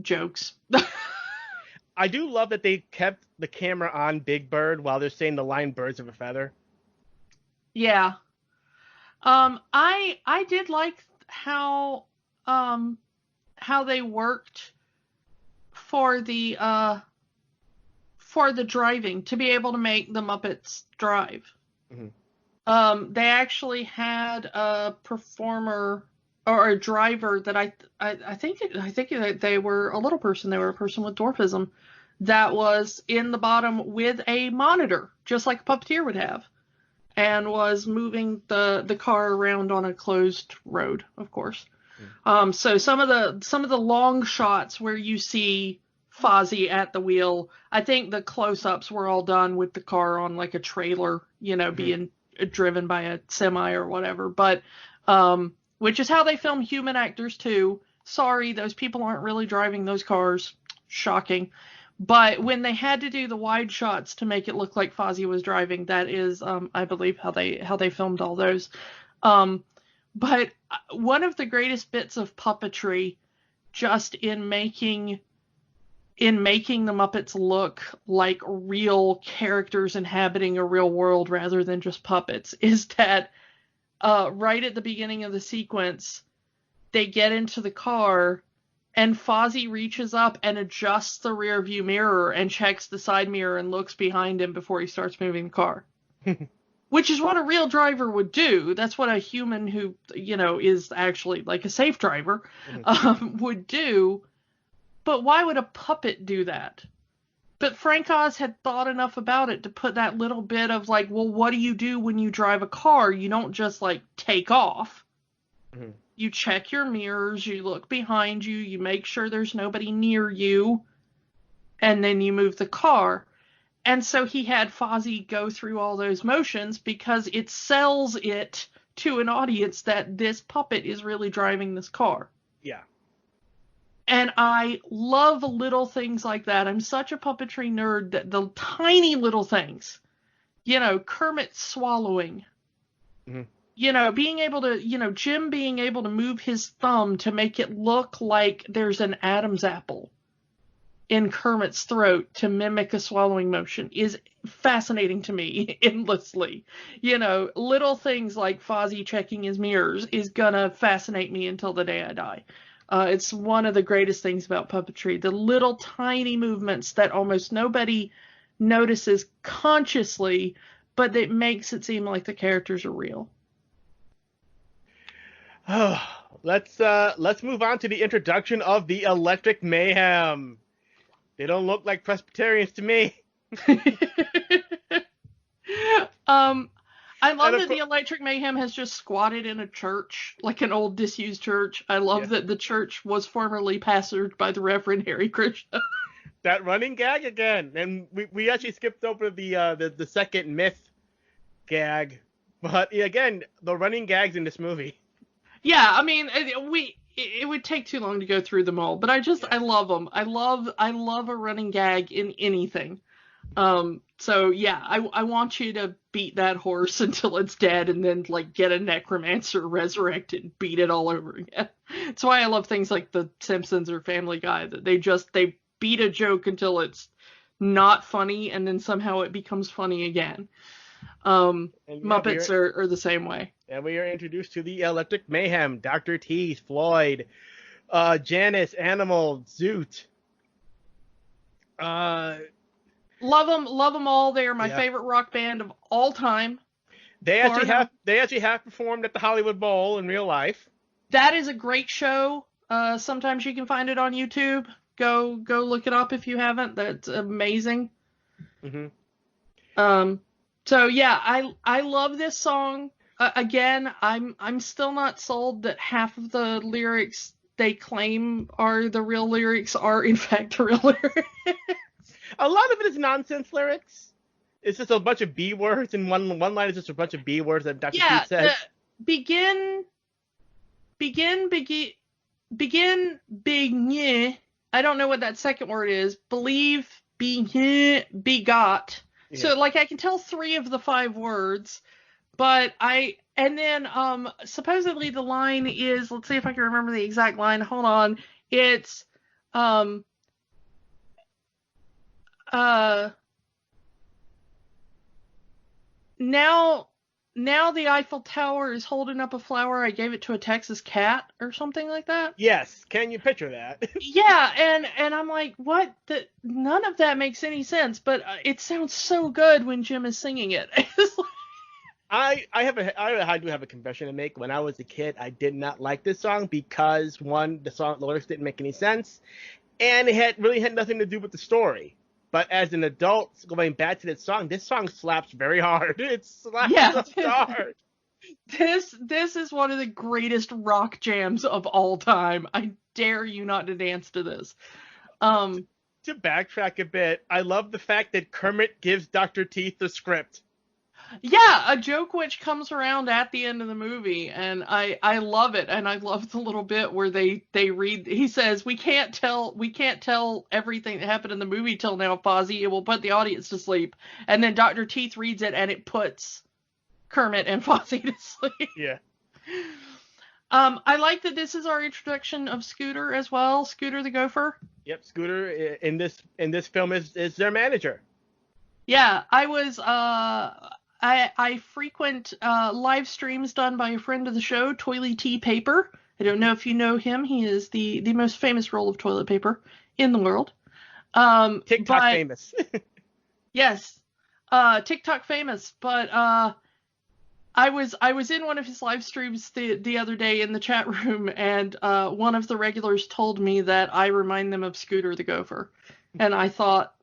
jokes. I do love that they kept the camera on Big Bird while they're saying the line "birds of a feather." Yeah. I did like how they worked for the driving to be able to make the Muppets drive. Mm-hmm. They actually had a performer or a driver that I think they were a little person. They were a person with dwarfism that was in the bottom with a monitor, just like a puppeteer would have, and was moving the car around on a closed road, of course. So some of the long shots where you see Fozzie at the wheel, I think the close-ups were all done with the car on like a trailer, being driven by a semi or whatever. But which is how they film human actors too. Sorry, those people aren't really driving those cars. Shocking. But when they had to do the wide shots to make it look like Fozzie was driving, that is, I believe, how they filmed all those. But one of the greatest bits of puppetry, just in making the Muppets look like real characters inhabiting a real world rather than just puppets, is that right at the beginning of the sequence, they get into the car and Fozzie reaches up and adjusts the rear view mirror and checks the side mirror and looks behind him before he starts moving the car. Which is what a real driver would do. That's what a human who, is actually like a safe driver would do. But why would a puppet do that? But Frank Oz had thought enough about it to put that little bit of like, well, what do you do when you drive a car? You don't just like take off. Mm-hmm. You check your mirrors, you look behind you, you make sure there's nobody near you, and then you move the car. And so he had Fozzie go through all those motions because it sells it to an audience that this puppet is really driving this car. Yeah. And I love little things like that. I'm such a puppetry nerd that the tiny little things, Kermit swallowing, being able to, Jim being able to move his thumb to make it look like there's an Adam's apple in Kermit's throat to mimic a swallowing motion is fascinating to me endlessly. Little things like Fozzie checking his mirrors is gonna fascinate me until the day I die. It's one of the greatest things about puppetry, the little tiny movements that almost nobody notices consciously, but it makes it seem like the characters are real. Let's move on to the introduction of the Electric Mayhem. They don't look like Presbyterians to me. I love that the Electric Mayhem has just squatted in a church, like an old disused church. I love that the church was formerly pastored by the Reverend Harry Krishna. That running gag again, and we actually skipped over the second myth gag, but again, the running gags in this movie. Yeah, I mean, it would take too long to go through them all, but I love them. I love a running gag in anything. So yeah, I want you to beat that horse until it's dead and then like get a necromancer, resurrect it, and beat it all over again. That's why I love things like The Simpsons or Family Guy, that they beat a joke until it's not funny and then somehow it becomes funny again. Muppets are the same way. And we are introduced to the Electric Mayhem. Dr. Teeth, Floyd, Janice, Animal, Zoot. Love them all. They are my favorite rock band of all time. They actually have performed at the Hollywood Bowl in real life. That is a great show. Sometimes you can find it on YouTube. Go look it up if you haven't. That's amazing. Mm-hmm. So yeah, I love this song. Again, I'm still not sold that half of the lyrics they claim are the real lyrics are in fact the real lyrics. A lot of it is nonsense lyrics. It's just a bunch of B words, and one line is just a bunch of B words that Dr. Keith says. Begin, begin. I don't know what that second word is. Believe, begin, begot. Yeah. So like I can tell 3 of the 5 words, but supposedly the line is, let's see if I can remember the exact line. Hold on. It's now the Eiffel Tower is holding up a flower. I gave it to a Texas cat or something like that. Yes. Can you picture that? Yeah. And I'm like, what? None of that makes any sense, but it sounds so good when Jim is singing it. I do have a confession to make. When I was a kid, I did not like this song because, one, the lyrics didn't make any sense, and it really had nothing to do with the story. But as an adult, going back to this song slaps very hard. It slaps so hard. This is one of the greatest rock jams of all time. I dare you not to dance to this. To backtrack a bit, I love the fact that Kermit gives Dr. Teeth the script. Yeah, a joke which comes around at the end of the movie, and I love it, and I love the little bit where they read. He says, "We can't tell everything that happened in the movie till now, Fozzie. It will put the audience to sleep." And then Dr. Teeth reads it, and it puts Kermit and Fozzie to sleep. Yeah. I like that this is our introduction of Scooter as well. Scooter the Gopher. Yep, Scooter in this film is their manager. Yeah, I frequent live streams done by a friend of the show, Toilet Tea Paper. I don't know if you know him. He is the most famous roll of toilet paper in the world. TikTok famous. Yes, TikTok famous. But I was in one of his live streams the other day in the chat room, and one of the regulars told me that I remind them of Scooter the Gopher, and I thought,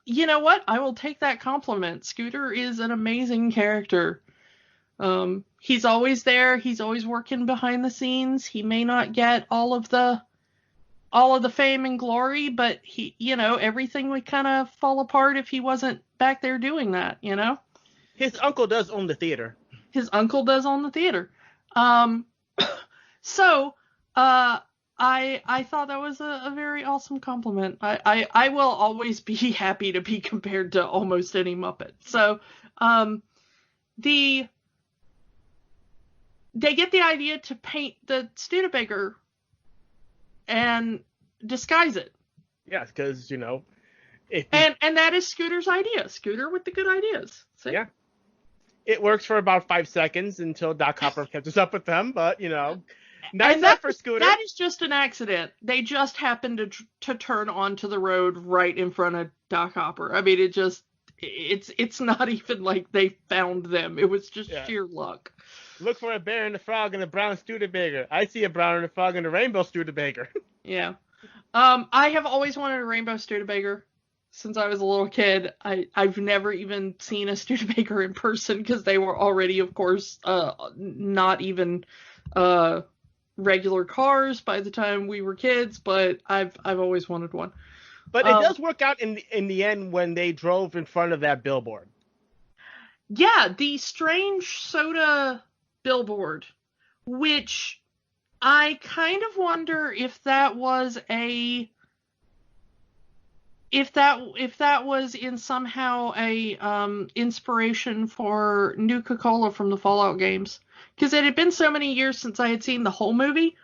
you know what? I will take that compliment. Scooter is an amazing character. He's always there. He's always working behind the scenes. He may not get all of the fame and glory, but everything would kind of fall apart if he wasn't back there doing that, His uncle does own the theater. So, I thought that was a very awesome compliment. I will always be happy to be compared to almost any Muppet. So, they get the idea to paint the Studebaker and disguise it. Yes, because, and that is Scooter's idea. Scooter with the good ideas. See? Yeah. It works for about 5 seconds until Doc Hopper catches up with them, but, nice up for Scooter. That is just an accident. They just happened to turn onto the road right in front of Doc Hopper. I mean, it's not even like they found them. It was just sheer luck. Look for a bear and a frog and a brown Studebaker. I see a brown and a frog and a rainbow Studebaker. Yeah. I have always wanted a rainbow Studebaker since I was a little kid. I've never even seen a Studebaker in person because they were already, of course, not even regular cars by the time we were kids, but I've always wanted one. But it does work out in the end when they drove in front of that billboard. Yeah, the strange soda billboard, which I kind of wonder if that was in somehow a inspiration for Nuka-Cola from the Fallout games. Because it had been so many years since I had seen the whole movie.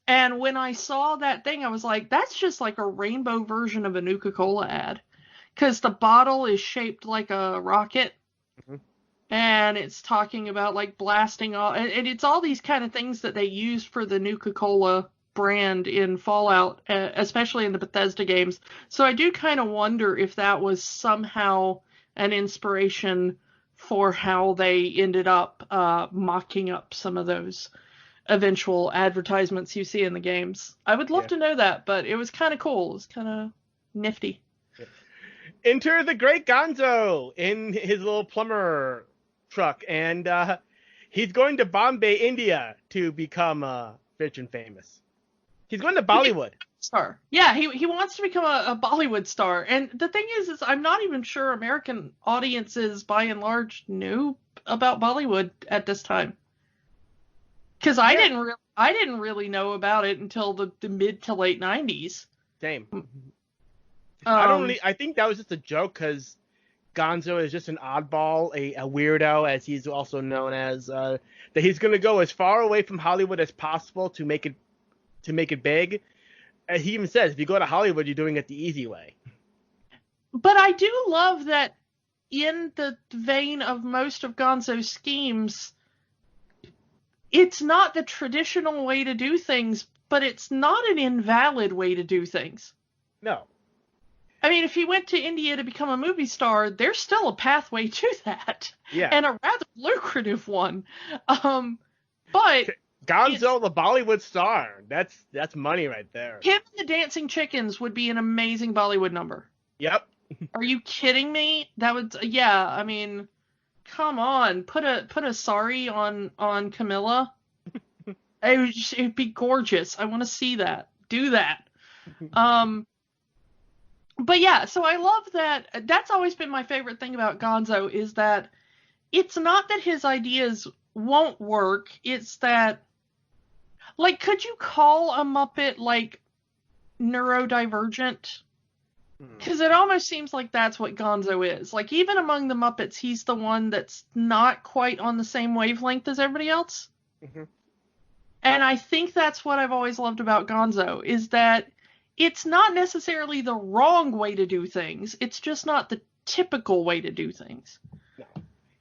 And when I saw that thing, I was like, that's just like a rainbow version of a Nuka-Cola ad. Because the bottle is shaped like a rocket. Mm-hmm. And it's talking about like blasting all. And it's all these kind of things that they used for the Nuka-Cola brand in Fallout, especially in the Bethesda games. So I do kind of wonder if that was somehow an inspiration for how they ended up mocking up some of those eventual advertisements you see in the games. I would love to know that, but it was kind of cool. It was kind of nifty. Enter the great Gonzo in his little plumber truck, and he's going to Bombay, India to become rich and famous. He's going to Bollywood. Star. Yeah, he wants to become a Bollywood star. And the thing is I'm not even sure American audiences, by and large, knew about Bollywood at this time. Because I didn't really know about it until the mid to late 90s. Same. I think that was just a joke because Gonzo is just an oddball, a weirdo, as he's also known as. That he's going to go as far away from Hollywood as possible to make it big. And he even says, if you go to Hollywood, you're doing it the easy way. But I do love that in the vein of most of Gonzo's schemes, it's not the traditional way to do things, but it's not an invalid way to do things. No. I mean, if he went to India to become a movie star, there's still a pathway to that. Yeah. And a rather lucrative one. But Gonzo, the Bollywood star. That's money right there. him and the Dancing Chickens would be an amazing Bollywood number. Yep. Are you kidding me? That would, yeah, I mean, come on. Put a sorry on Camilla. It'd be gorgeous. I want to see that. Do that. But yeah, so I love that. That's always been my favorite thing about Gonzo is that it's not that his ideas won't work. It's that, like, could you call a Muppet, like, neurodivergent? Because it almost seems like that's what Gonzo is. Like, even among the Muppets, he's the one that's not quite on the same wavelength as everybody else. Mm-hmm. And I think that's what I've always loved about Gonzo, is that it's not necessarily the wrong way to do things. It's just not the typical way to do things. No.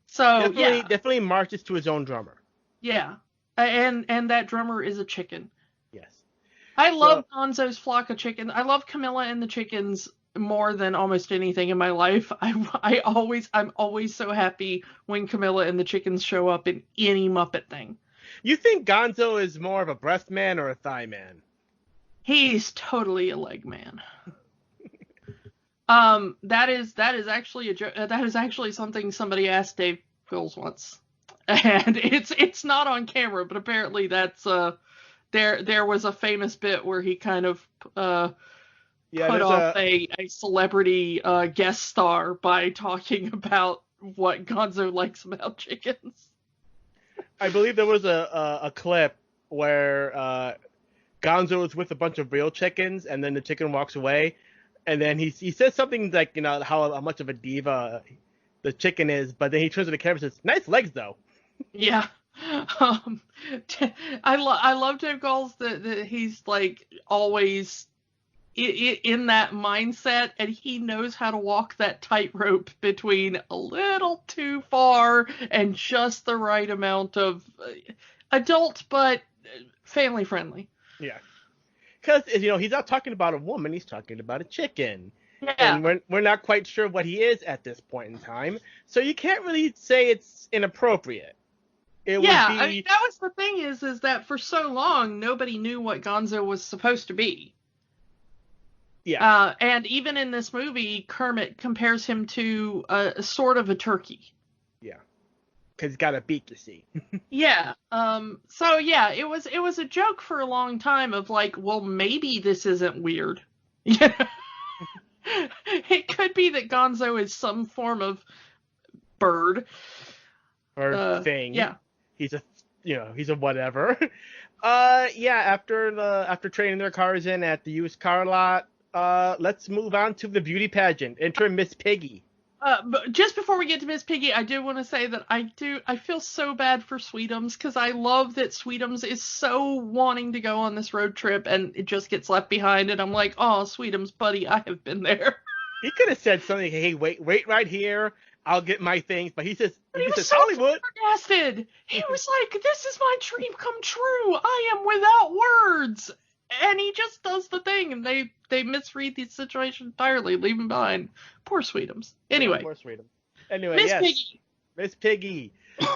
So, definitely marches to his own drummer. Yeah. And that drummer is a chicken. Yes. I love Gonzo's flock of chickens. I love Camilla and the chickens more than almost anything in my life. I'm always so happy when Camilla and the chickens show up in any Muppet thing. You think Gonzo is more of a breast man or a thigh man? He's totally a leg man. That is actually that is actually something somebody asked Dave Quills once, and it's not on camera, but apparently that's there was a famous bit where he kind of put off a celebrity guest star by talking about what Gonzo likes about chickens. I believe there was a clip where Gonzo is with a bunch of real chickens, and then the chicken walks away, and then he says something like, you know, how much of a diva the chicken is, but then he turns to the camera and says, "Nice legs, though." Yeah. I love Dave Goals that he's like always in that mindset, and he knows how to walk that tightrope between a little too far and just the right amount of adult but family friendly. Yeah, because, you know, he's not talking about a woman; he's talking about a chicken. Yeah, and we're not quite sure what he is at this point in time, so you can't really say it's inappropriate. I mean, that was the thing is that for so long nobody knew what Gonzo was supposed to be. Yeah. And even in this movie, Kermit compares him to a sort of a turkey. Yeah. Because he's got a beak, you see. Yeah. So yeah, it was a joke for a long time of like, well, maybe this isn't weird. It could be that Gonzo is some form of bird or thing. Yeah. He's a whatever. After trading their cars in at the used car lot, let's move on to the beauty pageant. Enter Miss Piggy. But just before we get to Miss Piggy, I do want to say that I feel so bad for Sweetums, because I love that Sweetums is so wanting to go on this road trip and it just gets left behind, and I'm like, oh, Sweetums, buddy, I have been there. He could have said something, hey, wait right here, I'll get my things, but he says so Hollywood. Flabbergasted. He was like, this is my dream come true. I am without words. And he just does the thing, and they misread the situation entirely, leave him behind. Poor Sweetums. Anyway. Poor Sweetums. Anyway, Miss yes. Piggy. Miss Piggy.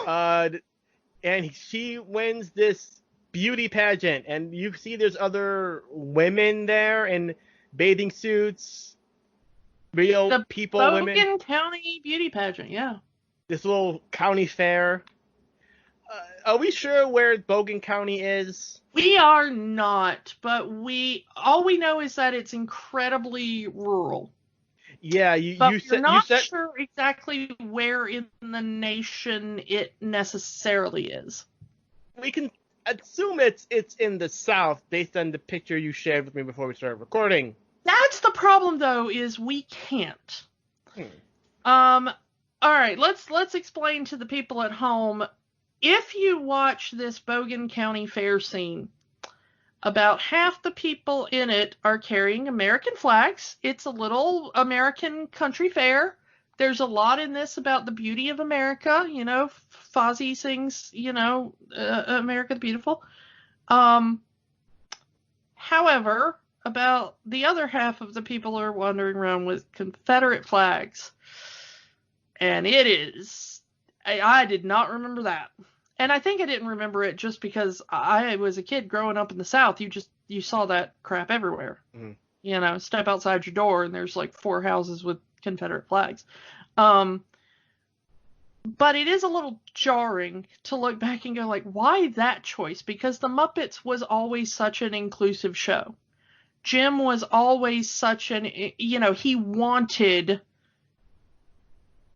And she wins this beauty pageant, and you see there's other women there in bathing suits, real The people, Bogan women. County beauty pageant, yeah. This little county fair. Are we sure where Bogan County is? We are not, but all we know is that it's incredibly rural. Yeah, But you we're said not sure exactly where in the nation it necessarily is. we can assume it's in the South based on the picture you shared with me before we started recording. That's the problem, though, is we can't. All right, let's explain to the people at home. If you watch this Bogan County Fair scene, about half the people in it are carrying American flags. It's a little American country fair. There's a lot in this about the beauty of America. You know, Fozzie sings, America the Beautiful. However, about the other half of the people are wandering around with Confederate flags. And it is, I did not remember that. And I think I didn't remember it just because I was a kid growing up in the South. You saw that crap everywhere. Mm-hmm. Step outside your door and there's like 4 houses with Confederate flags. But it is a little jarring to look back and go like, why that choice? Because the Muppets was always such an inclusive show. Jim was always such he wanted,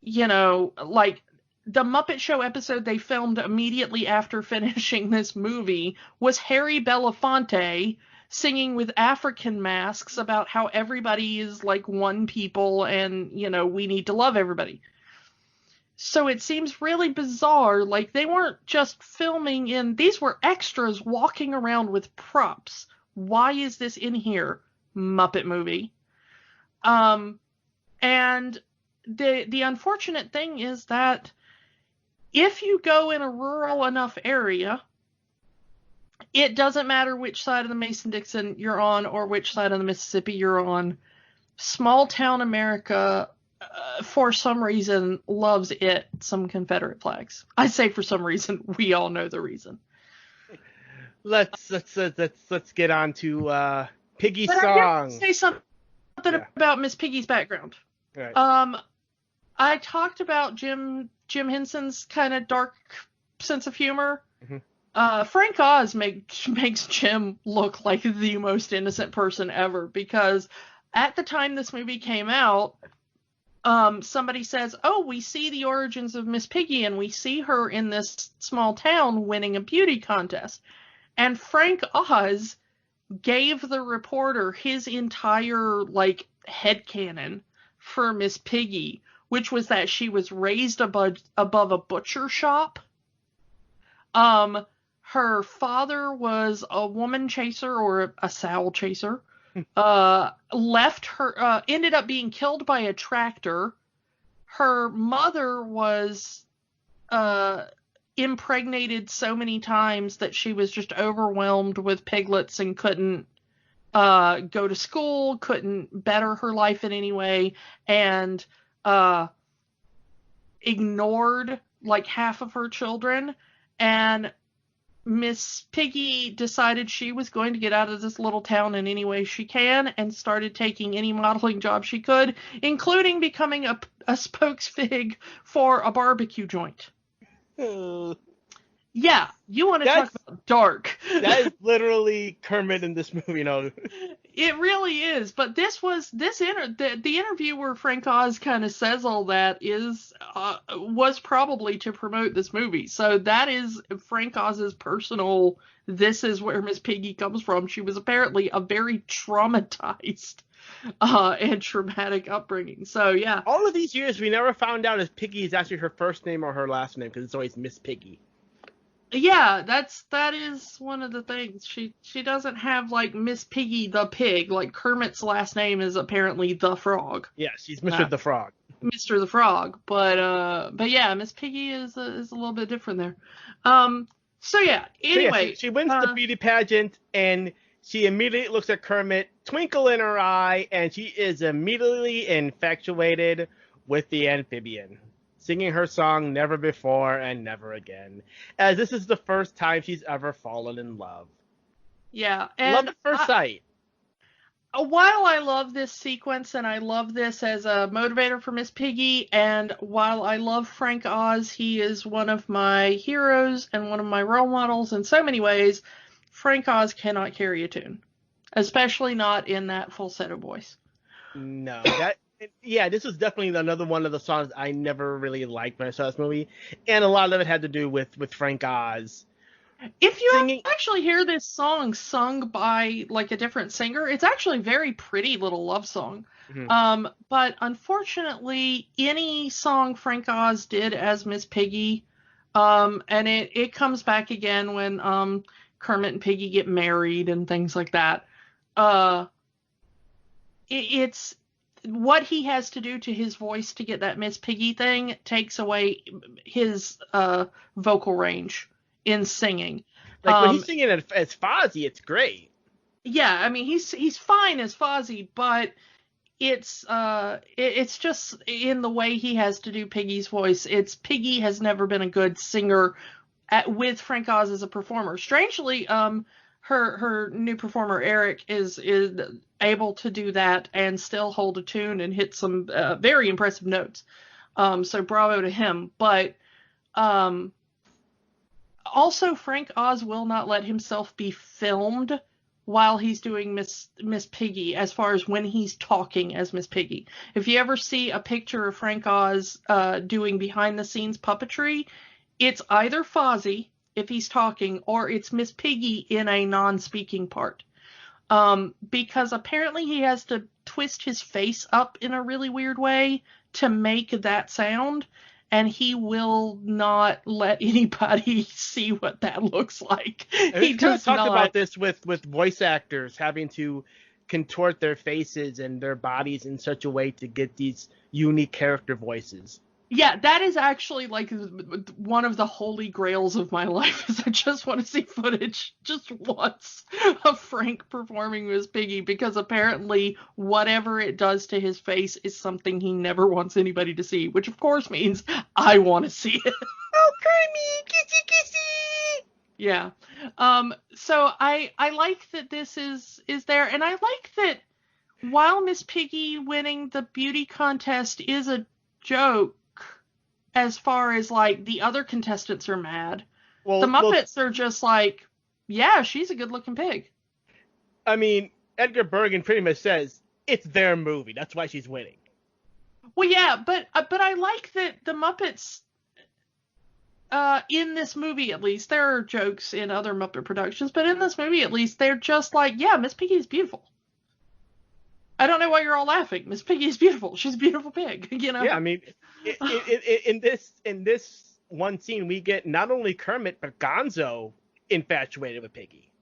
like, the Muppet Show episode they filmed immediately after finishing this movie was Harry Belafonte singing with African masks about how everybody is like one people and, we need to love everybody. So it seems really bizarre. Like, they weren't just filming these were extras walking around with props. Why is this in here? Muppet Movie. And the unfortunate thing is that if you go in a rural enough area, it doesn't matter which side of the Mason-Dixon you're on or which side of the Mississippi you're on. Small town America, for some reason, loves some Confederate flags. I say for some reason. We all know the reason. Let's get on to Piggy's but song. I have to say something about Miss Piggy's background. Right. I talked about Jim Henson's kind of dark sense of humor. Mm-hmm. Frank Oz makes Jim look like the most innocent person ever, because at the time this movie came out, somebody says, "Oh, we see the origins of Miss Piggy, and we see her in this small town winning a beauty contest." And Frank Oz gave the reporter his entire headcanon for Miss Piggy, which was that she was raised above a butcher shop. Her father was a woman chaser or a sow chaser. Left her, ended up being killed by a tractor. Her mother was impregnated so many times that she was just overwhelmed with piglets and couldn't go to school, couldn't better her life in any way, and ignored half of her children. And Miss Piggy decided she was going to get out of this little town in any way she can, and started taking any modeling job she could, including becoming a spokesfig for a barbecue joint. Yeah, you want to talk about dark. That is literally Kermit in this movie, It really is, but the interview where Frank Oz kind of says all that was probably to promote this movie. So that is Frank Oz's personal, this is where Miss Piggy comes from. She was apparently a very traumatized and traumatic upbringing. So yeah. All of these years, we never found out if Piggy is actually her first name or her last name, because it's always Miss Piggy. Yeah, that is one of the things. She doesn't have Miss Piggy the pig. Kermit's last name is apparently the Frog. Yeah, she's Mr. the Frog. Mr. the Frog, but yeah, Miss Piggy is a little bit different there. So yeah. Anyway, she wins the beauty pageant, and She immediately looks at Kermit, twinkle in her eye, and she is immediately infatuated with the amphibian, singing her song Never Before and Never Again, as this is the first time she's ever fallen in love. Yeah. Love at first sight. While I love this sequence and I love this as a motivator for Miss Piggy, and while I love Frank Oz, he is one of my heroes and one of my role models in so many ways, Frank Oz cannot carry a tune, especially not in that falsetto voice. No, this was definitely another one of the songs I never really liked when I saw this movie, and a lot of it had to do with Frank Oz. If you actually hear this song sung by like a different singer, it's actually a very pretty little love song. Mm-hmm. But unfortunately, any song Frank Oz did as Miss Piggy, and it comes back again when Kermit and Piggy get married and things like that. It's what he has to do to his voice to get that Miss Piggy thing takes away his vocal range in singing. Like when he's singing as Fozzie, it's great. Yeah, I mean he's fine as Fozzie, but it's just in the way he has to do Piggy's voice. Piggy has never been a good singer with Frank Oz as a performer. Strangely, her new performer Eric is able to do that and still hold a tune and hit some very impressive notes. So bravo to him. But also, Frank Oz will not let himself be filmed while he's doing Miss Piggy, as far as when he's talking as Miss Piggy. If you ever see a picture of Frank Oz doing behind-the-scenes puppetry, it's either Fozzie, if he's talking, or it's Miss Piggy in a non-speaking part. Because apparently he has to twist his face up in a really weird way to make that sound, and he will not let anybody see what that looks like. He does talk not. About this with voice actors having to contort their faces and their bodies in such a way to get these unique character voices. Yeah, that is actually like one of the holy grails of my life, is I just want to see footage just once of Frank performing Miss Piggy, because apparently whatever it does to his face is something he never wants anybody to see, which of course means I want to see it. Oh, Kermit, kissy kissy! Yeah. So I like that this is there, and I like that while Miss Piggy winning the beauty contest is a joke, as far as, like, the other contestants are mad, the Muppets are just like, yeah, she's a good-looking pig. I mean, Edgar Bergen pretty much says, it's their movie, that's why she's winning. Well, yeah, but I like that the Muppets, in this movie at least, there are jokes in other Muppet productions, but in this movie at least, they're just like, yeah, Miss Piggy is beautiful. I don't know why you're all laughing. Miss Piggy is beautiful. She's a beautiful pig, you know? Yeah, I mean, in this one scene, we get not only Kermit, but Gonzo infatuated with Piggy.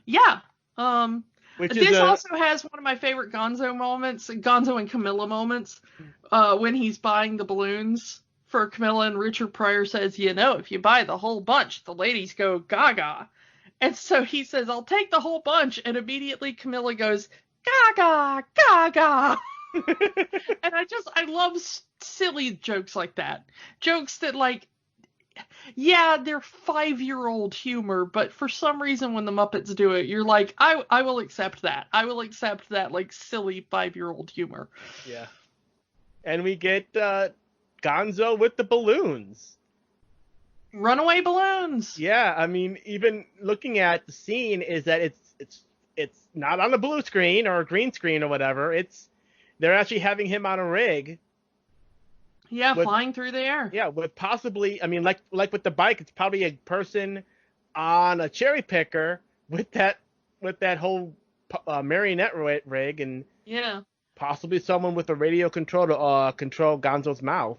Yeah. This also has one of my favorite Gonzo and Camilla moments, when he's buying the balloons for Camilla, and Richard Pryor says, you know, if you buy the whole bunch, the ladies go gaga. And so he says, I'll take the whole bunch, and immediately Camilla goes, gaga, gaga. And I love silly jokes like that. Jokes that, like, yeah, they're 5-year-old humor, but for some reason when the Muppets do it, you're like, I will accept that. I will accept that, like, silly 5-year-old humor. Yeah. And we get Gonzo with the balloons. Runaway balloons. Yeah, I mean, even looking at the scene is that it's not on a blue screen or a green screen or whatever. They're actually having him on a rig. Yeah, flying through the air. Yeah, with possibly, I mean, like with the bike, it's probably a person on a cherry picker with that whole marionette rig, and yeah, possibly someone with a radio control to control Gonzo's mouth.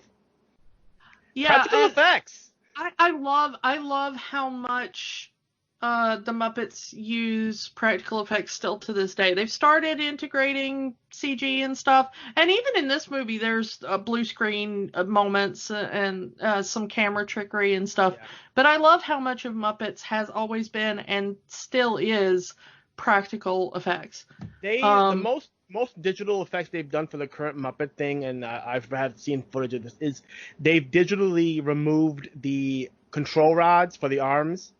Yeah, practical effects. I love how much the Muppets use practical effects still to this day. They've started integrating CG and stuff, and even in this movie there's blue screen moments and some camera trickery and stuff. Yeah. But I love how much of Muppets has always been and still is practical effects. The most digital effects they've done for the current Muppet thing, and I've seen footage of this, is they've digitally removed the control rods for the arms.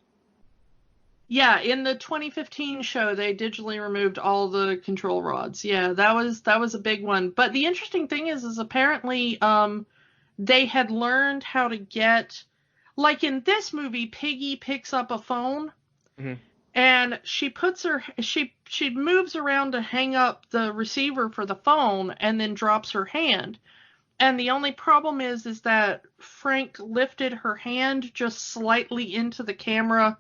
Yeah, in the 2015 show, they digitally removed all the control rods. Yeah, that was a big one. But the interesting thing is apparently they had learned how to get, like in this movie, Piggy picks up a phone, and she moves around to hang up the receiver for the phone, and then drops her hand. And the only problem is that Frank lifted her hand just slightly into the camera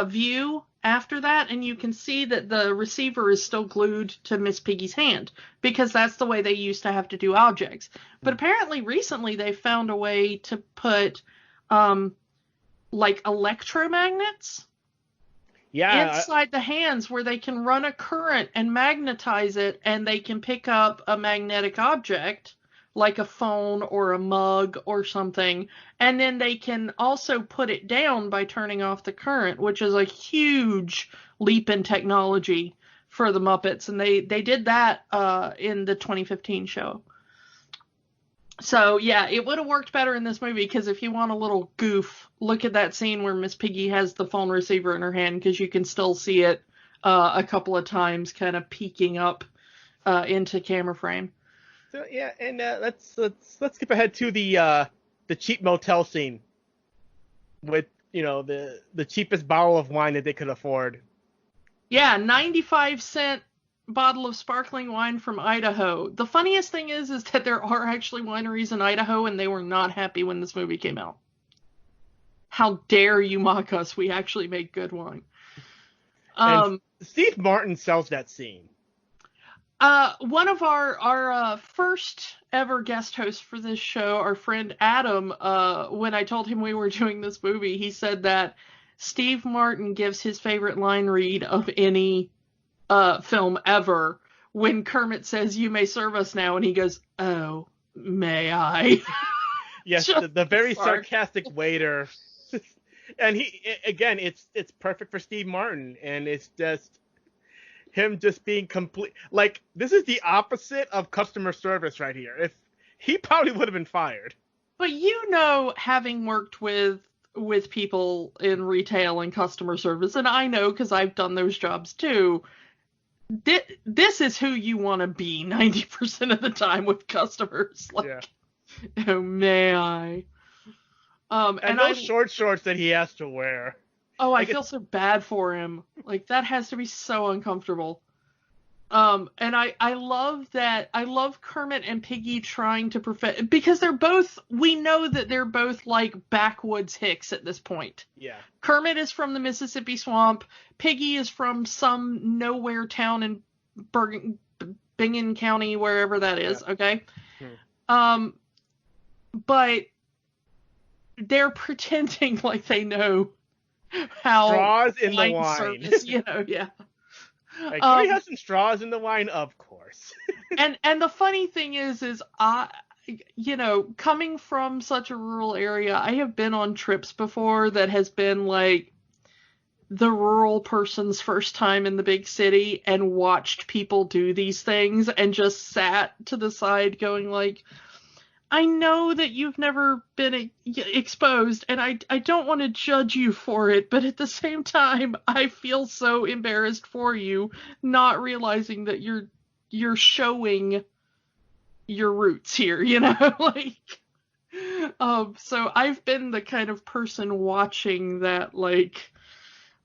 view after that, and you can see that the receiver is still glued to Miss Piggy's hand, because that's the way they used to have to do objects. But apparently recently they found a way to put like electromagnets inside the hands, where they can run a current and magnetize it, and they can pick up a magnetic object like a phone or a mug or something, and then they can also put it down by turning off the current, which is a huge leap in technology for the Muppets, and they did that in the 2015 show. So yeah, it would have worked better in this movie, because if you want a little goof, look at that scene where Miss Piggy has the phone receiver in her hand, because you can still see it a couple of times kind of peeking up into camera frame. So yeah, and let's skip ahead to the cheap motel scene with the cheapest bottle of wine that they could afford. Yeah, 95-cent bottle of sparkling wine from Idaho. The funniest thing is that there are actually wineries in Idaho, and they were not happy when this movie came out. How dare you mock us? We actually make good wine. And Steve Martin sells that scene. One of our first ever guest hosts for this show, our friend Adam, when I told him we were doing this movie, he said that Steve Martin gives his favorite line read of any film ever when Kermit says, "You may serve us now," and he goes, "Oh, may I?" Yes, the very sarcastic waiter. And it's perfect for Steve Martin, and it's just him just being complete. Like, this is the opposite of customer service right here. If he probably would have been fired. But having worked with people in retail and customer service, and I know because I've done those jobs too, this is who you want to be 90% of the time with customers. Like, oh, may I? And those short shorts that he has to wear. Oh, I feel so bad for him. Like, that has to be so uncomfortable. And I love that. I love Kermit and Piggy trying to perfect, because we know that they're both like backwoods hicks at this point. Yeah. Kermit is from the Mississippi swamp. Piggy is from some nowhere town in Bingen County, wherever that is. Yeah. Okay. But they're pretending like they know how straws in the wine. Service, yeah. Like, can we have some straws in the wine? Of course. and the funny thing is I, coming from such a rural area, I have been on trips before that has been like the rural person's first time in the big city, and watched people do these things and just sat to the side going like, I know that you've never been exposed, and I don't want to judge you for it, but at the same time, I feel so embarrassed for you, not realizing that you're showing your roots here, like. So I've been the kind of person watching that, like,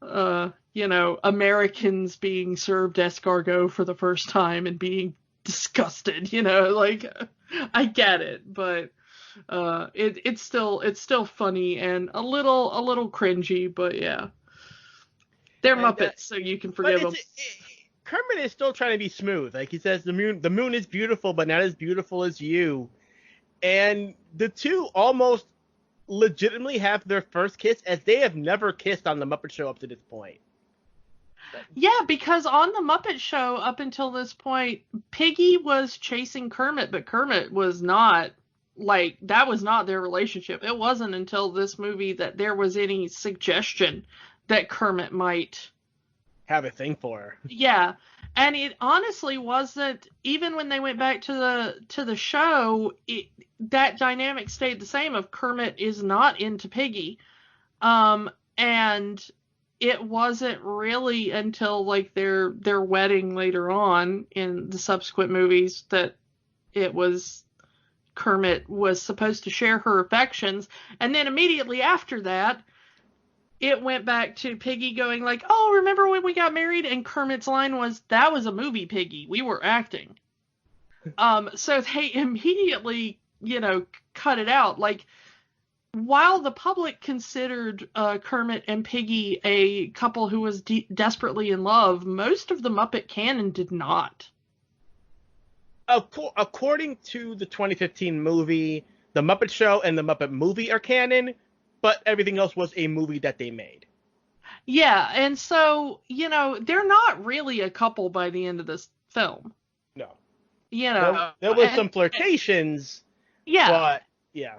Americans being served escargot for the first time and being disgusted, like. I get it, but it's still funny and a little cringy, but yeah, they're Muppets, so you can forgive them. Kermit is still trying to be smooth. Like he says, the moon is beautiful, but not as beautiful as you. And the two almost legitimately have their first kiss, as they have never kissed on the Muppet Show up to this point. Yeah, because on the Muppet Show, up until this point, Piggy was chasing Kermit, but Kermit was not, like, that was not their relationship. It wasn't until this movie that there was any suggestion that Kermit might have a thing for her. Yeah. And it honestly wasn't, even when they went back to the show, that dynamic stayed the same of Kermit is not into Piggy. And it wasn't really until like their wedding later on in the subsequent movies that it was Kermit was supposed to share her affections. And then immediately after that, it went back to Piggy going like, oh, remember when we got married? And Kermit's line was, that was a movie, Piggy. We were acting. So they immediately, cut it out. Like, while the public considered Kermit and Piggy a couple who was desperately in love, most of the Muppet canon did not. According to the 2015 movie, the Muppet Show and the Muppet Movie are canon, but everything else was a movie that they made. Yeah, and so, they're not really a couple by the end of this film. No. There was some flirtations. Yeah. But, yeah.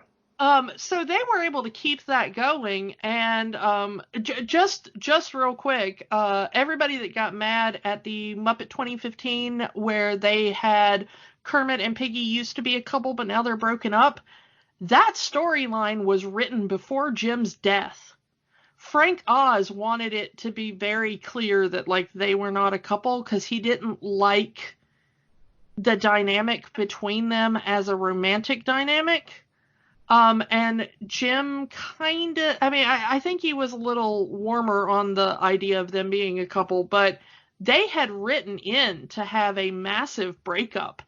So they were able to keep that going, and just real quick, everybody that got mad at the Muppet 2015 where they had Kermit and Piggy used to be a couple, but now they're broken up, that storyline was written before Jim's death. Frank Oz wanted it to be very clear that like they were not a couple because he didn't like the dynamic between them as a romantic dynamic. And Jim I think he was a little warmer on the idea of them being a couple, but they had written in to have a massive breakup.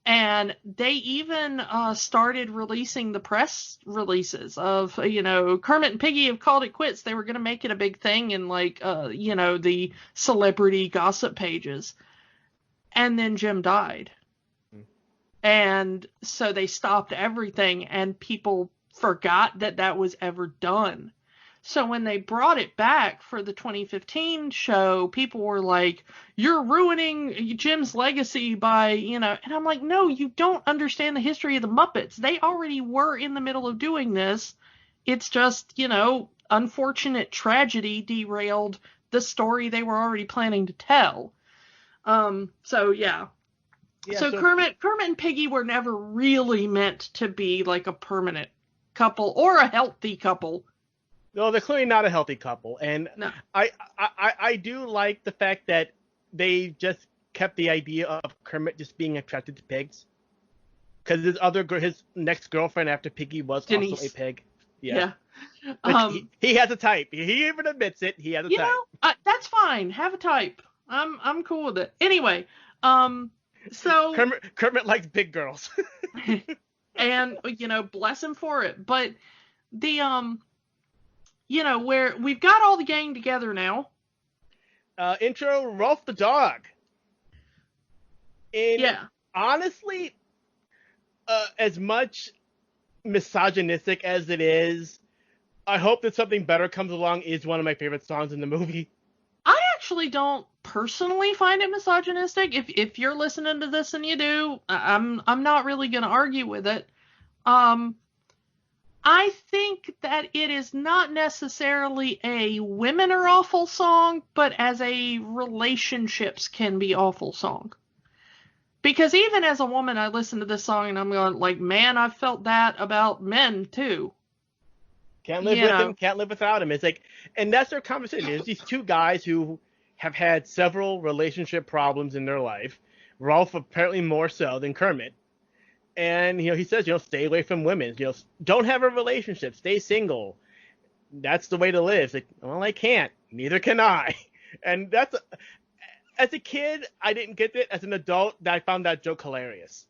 And they even started releasing the press releases of, Kermit and Piggy have called it quits. They were going to make it a big thing in the celebrity gossip pages. And then Jim died. And so they stopped everything and people forgot that was ever done. So when they brought it back for the 2015 show, people were like, you're ruining Jim's legacy by, and I'm like, no, you don't understand the history of the Muppets. They already were in the middle of doing this. It's just, unfortunate tragedy derailed the story they were already planning to tell. So yeah. Yeah, so Kermit and Piggy were never really meant to be like a permanent couple or a healthy couple. No, they're clearly not a healthy couple. And no. I do like the fact that they just kept the idea of Kermit just being attracted to pigs. Because his next girlfriend after Piggy was Denise. Also a pig. Yeah. He has a type. He even admits it. He has a type. That's fine. Have a type. I'm cool with it. Anyway, so Kermit likes big girls. And bless him for it. But the where we've got all the gang together now. Intro Rolf the dog. And yeah. Honestly, as much misogynistic as it is, I hope that something better comes along is one of my favorite songs in the movie. I actually don't personally find it misogynistic. If you're listening to this and you do, I'm not really going to argue with it. I think that it is not necessarily a women are awful song, but as a relationships can be awful song. Because even as a woman, I listen to this song and I'm going like, man, I've felt that about men too. Can't live with him, can't live without him. It's like, and that's their conversation. There's these two guys who have had several relationship problems in their life. Rolf apparently more so than Kermit. And, he says, stay away from women. Don't have a relationship. Stay single. That's the way to live. It's like, well, I can't. Neither can I. And that's, as a kid, I didn't get it. As an adult, I found that joke hilarious.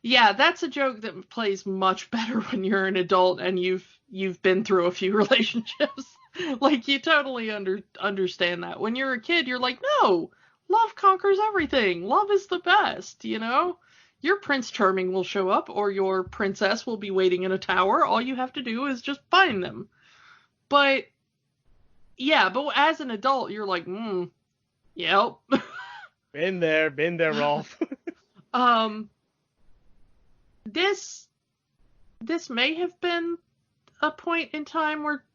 Yeah, that's a joke that plays much better when you're an adult and you've been through a few relationships. Like, you totally understand that. When you're a kid, you're like, no, love conquers everything. Love is the best, Your Prince Charming will show up, or your princess will be waiting in a tower. All you have to do is just find them. But, yeah, but as an adult, you're like, yep. Been there, Rolf. This may have been a point in time where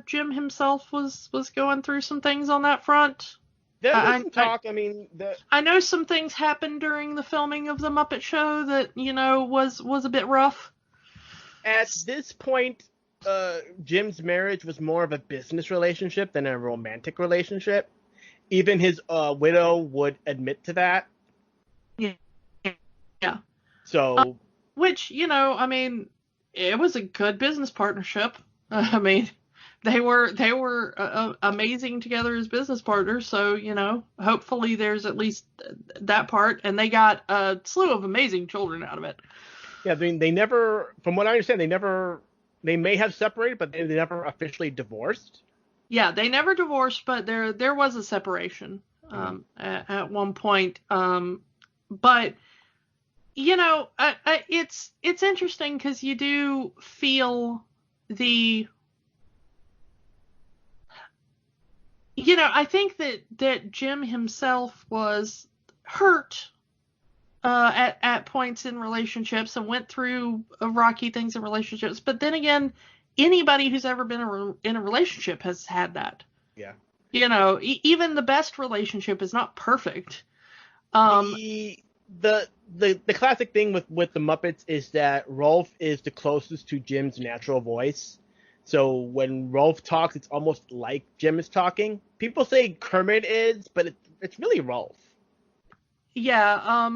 Jim himself was going through some things on that front. There was some talk. I mean, I know some things happened during the filming of the Muppet Show that was a bit rough. At this point, Jim's marriage was more of a business relationship than a romantic relationship. Even his widow would admit to that. Yeah. So, which I mean, it was a good business partnership. I mean, they were amazing together as business partners. So hopefully there's at least that part, and they got a slew of amazing children out of it. Yeah, I mean, they never, from what I understand, they may have separated, but they never officially divorced. Yeah, they never divorced, but there was a separation at one point. But it's interesting because you do feel the. I think that Jim himself was hurt at points in relationships and went through rocky things in relationships. But then again, anybody who's ever been in a relationship has had that. Yeah. Even the best relationship is not perfect. The classic thing with the Muppets is that Rolf is the closest to Jim's natural voice. So when Rolf talks, it's almost like Jim is talking. People say Kermit is, but it's really Rolf. Yeah.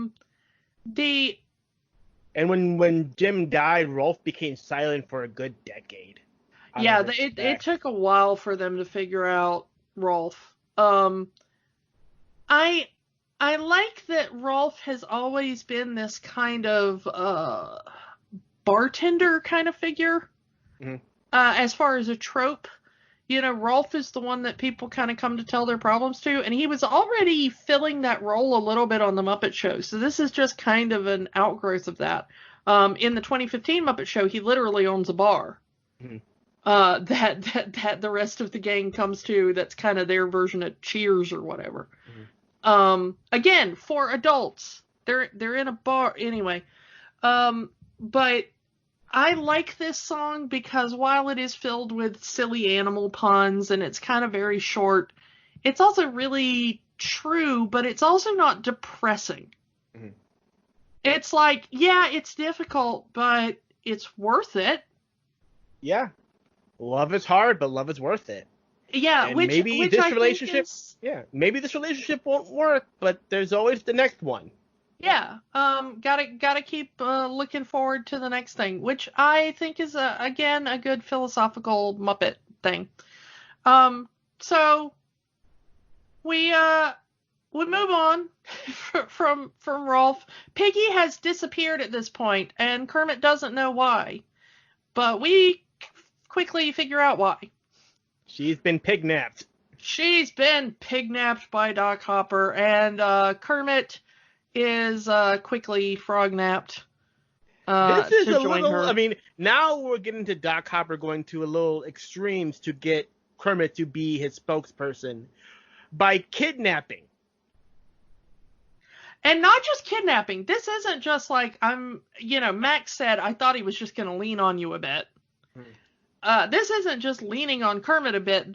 And when Jim died, Rolf became silent for a good decade. Yeah, it took a while for them to figure out Rolf. I like that Rolf has always been this kind of bartender kind of figure. Mm-hmm. As far as a trope, Rolf is the one that people kind of come to tell their problems to, and he was already filling that role a little bit on the Muppet Show. So this is just kind of an outgrowth of that. In the 2015 Muppet Show, he literally owns a bar. Mm-hmm. That the rest of the gang comes to. That's kind of their version of Cheers or whatever. Mm-hmm. Again, for adults, they're in a bar anyway. But I like this song because while it is filled with silly animal puns and it's kind of very short, it's also really true, but it's also not depressing. Mm-hmm. It's like, yeah, it's difficult, but it's worth it. Yeah. Love is hard, but love is worth it. Yeah, and which maybe which this I relationship maybe this relationship won't work, but there's always the next one. Yeah, gotta keep looking forward to the next thing, which I think is again a good philosophical Muppet thing. So we move on from Rolf. Piggy has disappeared at this point, and Kermit doesn't know why, but we quickly figure out why. She's been pignapped. She's been pignapped by Doc Hopper, and Kermit is quickly frognapped. This is a little. Her. I mean, now we're getting to Doc Hopper going to a little extremes to get Kermit to be his spokesperson by kidnapping. And not just kidnapping. This isn't just like Max said, I thought he was just going to lean on you a bit. This isn't just leaning on Kermit a bit.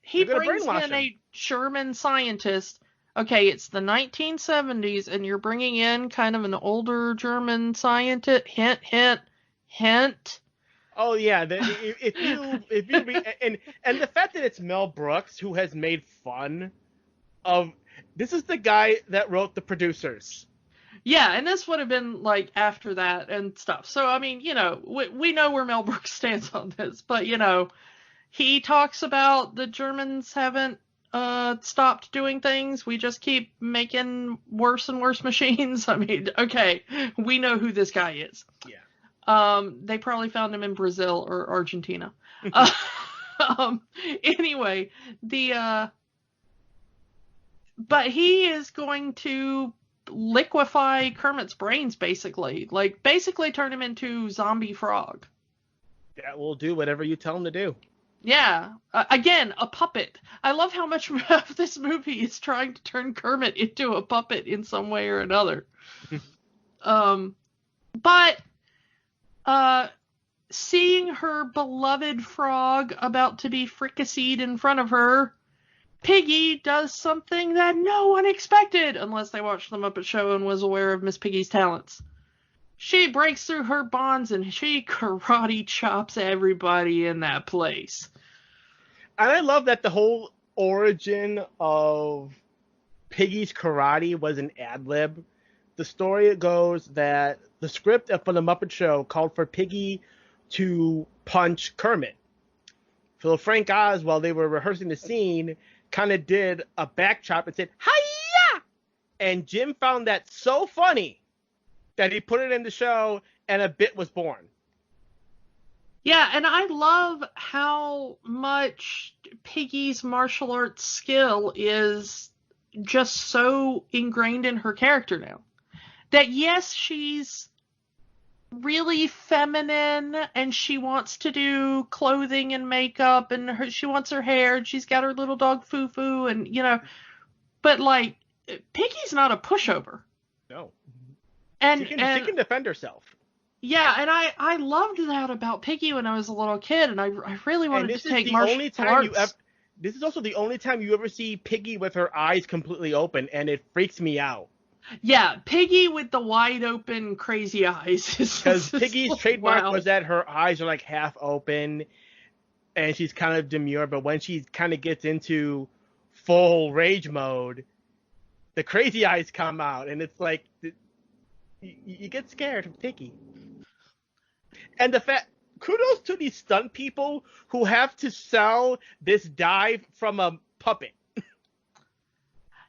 He brings in a German scientist. Okay, it's the 1970s, and you're bringing in kind of an older German scientist. Hint, hint, hint. Oh yeah, if you and the fact that it's Mel Brooks who has made fun of this is the guy that wrote The Producers. Yeah, and this would have been like after that and stuff. So I mean, we know where Mel Brooks stands on this, but he talks about the Germans haven't stopped doing things. We just keep making worse and worse machines. I mean, okay, we know who this guy is. Yeah. They probably found him in Brazil or Argentina. Anyway, but he is going to liquefy Kermit's brains, basically turn him into zombie frog. That will do whatever you tell him to do. Yeah. Again, a puppet. I love how much of this movie is trying to turn Kermit into a puppet in some way or another. But seeing her beloved frog about to be fricasseed in front of her, Piggy does something that no one expected, unless they watched The Muppet Show and was aware of Miss Piggy's talents. She breaks through her bonds and she karate chops everybody in that place. And I love that the whole origin of Piggy's karate was an ad lib. The story goes that the script for The Muppet Show called for Piggy to punch Kermit. So Frank Oz, while they were rehearsing the scene, kind of did a back chop and said, "Hi-ya!" And Jim found that so funny that he put it in the show and a bit was born. Yeah, and I love how much Piggy's martial arts skill is just so ingrained in her character now. That yes, she's really feminine and she wants to do clothing and makeup and she wants her hair and she's got her little dog Foo-Foo and, but like, Piggy's not a pushover. No. And she can defend herself. Yeah, and I loved that about Piggy when I was a little kid, and I really wanted to take martial arts. This is also the only time you ever see Piggy with her eyes completely open, and it freaks me out. Yeah, Piggy with the wide open, crazy eyes. Because Piggy's trademark was that her eyes are like half open, and she's kind of demure, but when she kind of gets into full rage mode, the crazy eyes come out, and it's like, you get scared of Piggy. And kudos to these stunt people who have to sell this dive from a puppet.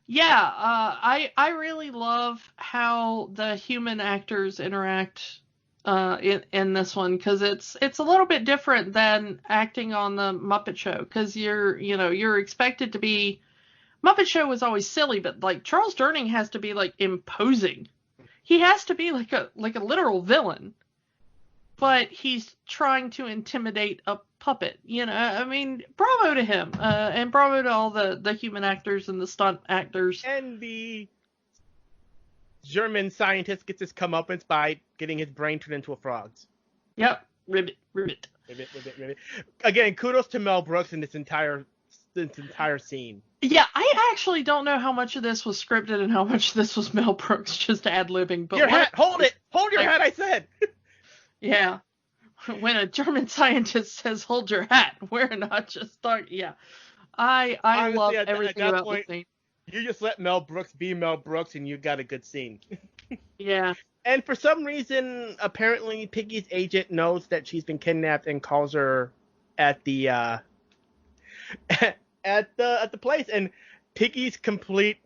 Yeah, I really love how the human actors interact in this one, because it's a little bit different than acting on the Muppet Show, because you're expected to be. Muppet Show was always silly, but like Charles Durning has to be like imposing. He has to be like a literal villain. But he's trying to intimidate a puppet, I mean, bravo to him, and bravo to all the human actors and the stunt actors. And the German scientist gets his comeuppance by getting his brain turned into a frog's. Yep, ribbit. Again, kudos to Mel Brooks in this entire scene. Yeah, I actually don't know how much of this was scripted and how much of this was Mel Brooks just ad-libbing. But your hat, hold your hat, I said. Yeah. When a German scientist says, "Hold your hat," we're not just talking. Yeah. I honestly, love everything about the scene. You just let Mel Brooks be Mel Brooks and you got a good scene. Yeah. And for some reason, apparently Piggy's agent knows that she's been kidnapped and calls her at the at the place, and Piggy's complete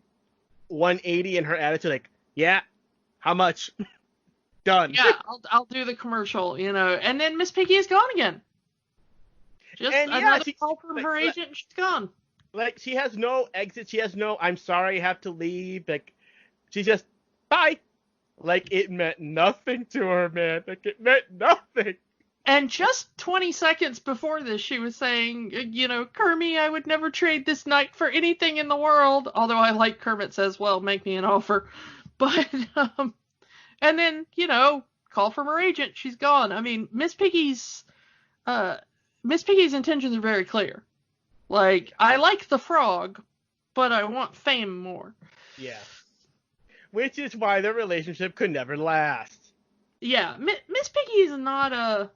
180 in her attitude, like, yeah, how much? Done. Yeah, I'll do the commercial, and then Miss Piggy is gone again. Just another call from her agent, and she's gone. Like, she has no exit. She has no, "I'm sorry, I have to leave." Like, she's just, bye. Like, it meant nothing to her, man. Like, it meant nothing. And just 20 seconds before this, she was saying, "Kermit, I would never trade this night for anything in the world." Although I like Kermit says, "Well, make me an offer." But, and then, call from her agent. She's gone. I mean, Miss Piggy's intentions are very clear. Like, I like the frog, but I want fame more. Yeah. Which is why their relationship could never last. Yeah, Miss Piggy is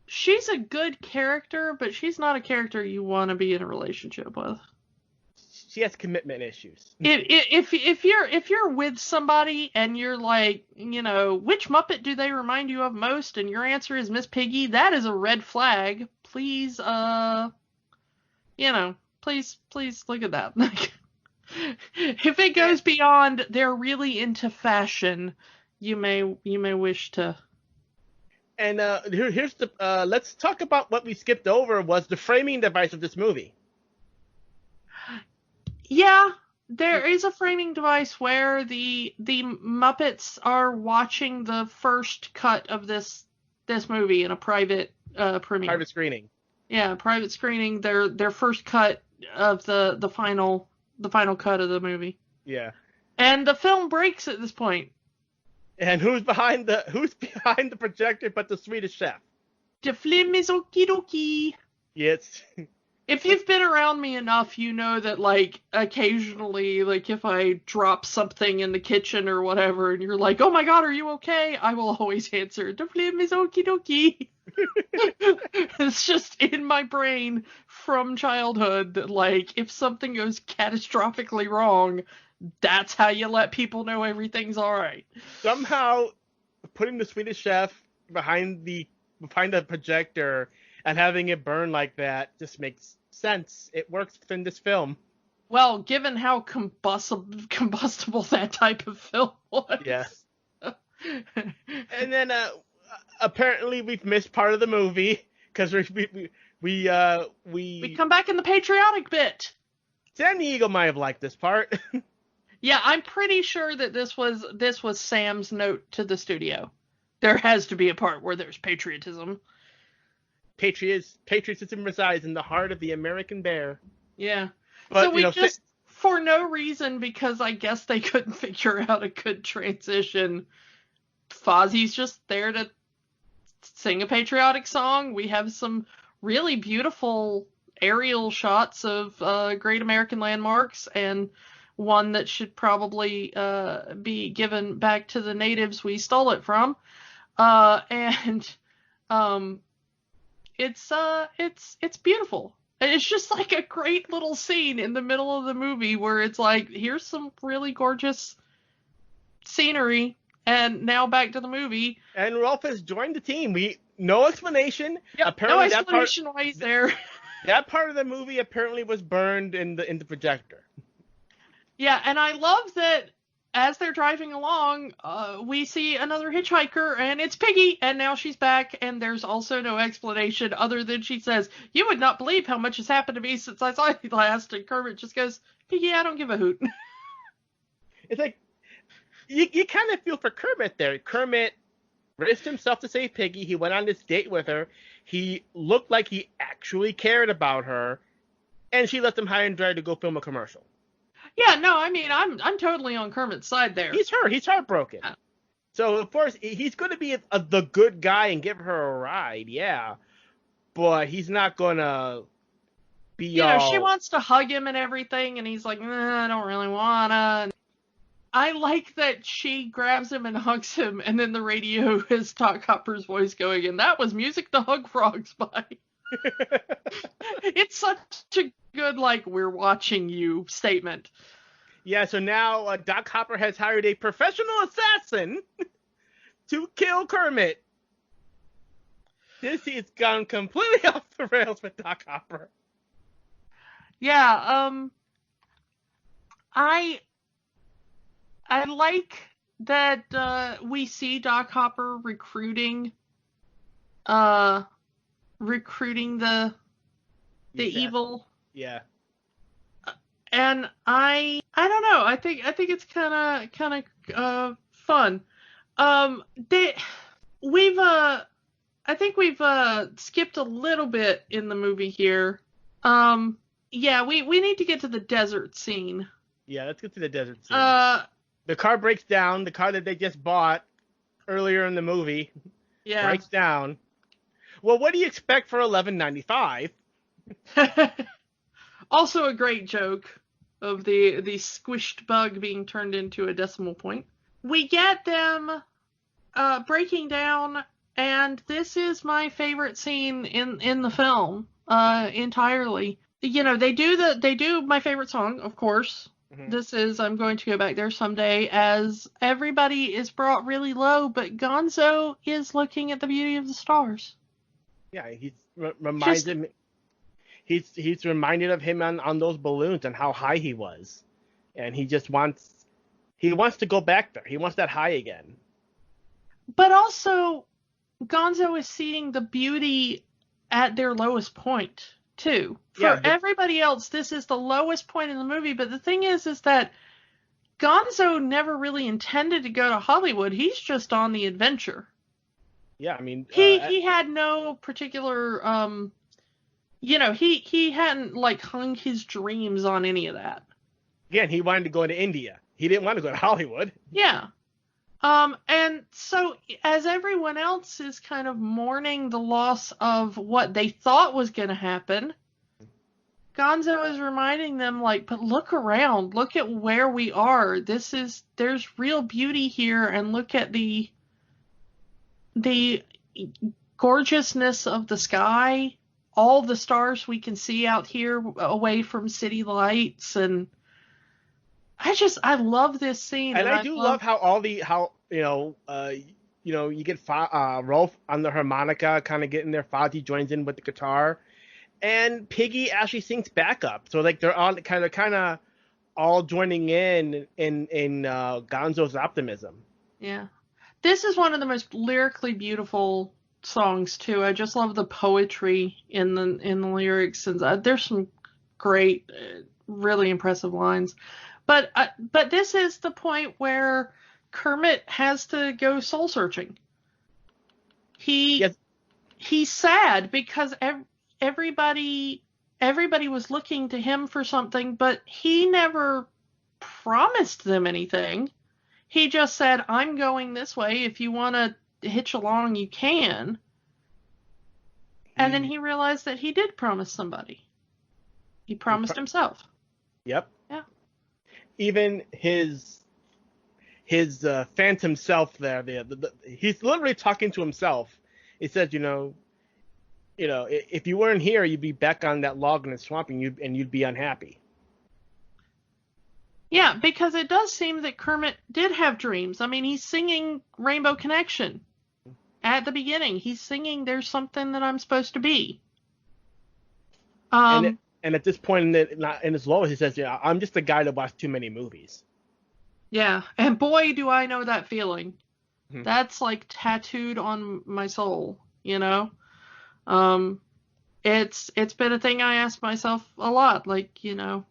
she's a good character, but she's not a character you want to be in a relationship with. She has commitment issues. If you're with somebody and you're like, which Muppet do they remind you of most, and your answer is Miss Piggy, that is a red flag. Please, please look at that. If it goes beyond they're really into fashion, you may wish to. And here's the let's talk about what we skipped over was the framing device of this movie. Yeah, there is a framing device where the Muppets are watching the first cut of this movie in a private premiere. Private screening. Yeah, private screening. Their first cut of the final cut of the movie. Yeah. And the film breaks at this point. And who's behind the projector but the Swedish chef? The film is okie dokie. Yes. If you've been around me enough, you know that, like, occasionally, like, if I drop something in the kitchen or whatever, and you're like, oh my god, are you okay? I will always answer, the flame is okie dokie. It's just in my brain from childhood that, like, if something goes catastrophically wrong, that's how you let people know everything's alright. Somehow, putting the Swedish Chef behind the projector and having it burn like that just makes sense. It works within this film. Well, given how combustible that type of film was. Yes. And then apparently we've missed part of the movie because we come back in the patriotic bit. San Diego might have liked this part. Yeah, I'm pretty sure that this was Sam's note to the studio. There has to be a part where there's patriotism. Patriotism resides in the heart of the American bear. Yeah. But, so we just, for no reason, because I guess they couldn't figure out a good transition, Fozzie's just there to sing a patriotic song. We have some really beautiful aerial shots of great American landmarks, and one that should probably be given back to the natives we stole it from. It's beautiful. It's just like a great little scene in the middle of the movie where it's like, here's some really gorgeous scenery, and now back to the movie. And Rolf has joined the team. No explanation. Yep, apparently no explanation why he's there. That part of the movie apparently was burned in the projector. Yeah, and I love that as they're driving along, we see another hitchhiker, and it's Piggy, and now she's back, and there's also no explanation other than she says, you would not believe how much has happened to me since I saw you last, and Kermit just goes, Piggy, I don't give a hoot. It's like, you kind of feel for Kermit there. Kermit risked himself to save Piggy. He went on this date with her. He looked like he actually cared about her, and she left him high and dry to go film a commercial. Yeah, no, I mean, I'm totally on Kermit's side there. He's hurt. He's heartbroken. Yeah. So, of course, he's going to be the good guy and give her a ride, yeah. But he's not going to be she wants to hug him and everything, and he's like, I don't really wanna. I like that she grabs him and hugs him, and then the radio is Doc Hopper's voice going, and that was music to hug frogs by. It's such a good, like, we're watching you statement. Yeah, so now Doc Hopper has hired a professional assassin to kill Kermit. This has gone completely off the rails with Doc Hopper. Yeah, I like that we see Doc Hopper recruiting the evil. Yeah. And I don't know. I think it's kind of fun. I think we've skipped a little bit in the movie here. Yeah, we need to get to the desert scene. Yeah, let's get to the desert scene. The car breaks down. The car that they just bought earlier in the movie breaks down. Well, what do you expect for $11.95? Also a great joke of the squished bug being turned into a decimal point. We get them breaking down, and this is my favorite scene in the film entirely. You know, they do my favorite song, of course. Mm-hmm. This is I'm Going to Go Back There Someday, as everybody is brought really low, but Gonzo is looking at the beauty of the stars. Yeah, he's reminded of him on those balloons and how high he was, and he wants to go back there. He wants that high again. But also, Gonzo is seeing the beauty at their lowest point too. For everybody else, this is the lowest point in the movie. But the thing is that Gonzo never really intended to go to Hollywood. He's just on the adventure. Yeah, I mean, he had no particular, he hadn't like hung his dreams on any of that. Again, he wanted to go to India. He didn't want to go to Hollywood. Yeah. And so as everyone else is kind of mourning the loss of what they thought was going to happen, Gonzo is reminding them, like, but look around, look at where we are. There's real beauty here, and look at the gorgeousness of the sky, all the stars we can see out here away from city lights, and I love this scene. And I do love how you get Rolf on the harmonica, kind of getting there. Fozzie joins in with the guitar, and Piggy actually sings backup. So like they're all kind of all joining in Gonzo's optimism. Yeah, this is one of the most lyrically beautiful songs too. I just love the poetry in the lyrics, and there's some great, really impressive lines. But this is the point where Kermit has to go soul searching. He's sad because everybody was looking to him for something, but he never promised them anything. He just said, "I'm going this way. If you want to hitch along, you can." And then he realized that he did promise somebody. He promised himself. Yep. Yeah. Even his phantom self there, he's literally talking to himself. He says, if you weren't here, you'd be back on that log in the swamp, and you'd be unhappy. Yeah, because it does seem that Kermit did have dreams. I mean, he's singing Rainbow Connection at the beginning. He's singing "There's Something That I'm Supposed to Be." And at this point in his lowest, he says, "I'm just a guy that watched too many movies." Yeah, and boy, do I know that feeling. Mm-hmm. That's like tattooed on my soul, It's been a thing I ask myself a lot. Like, you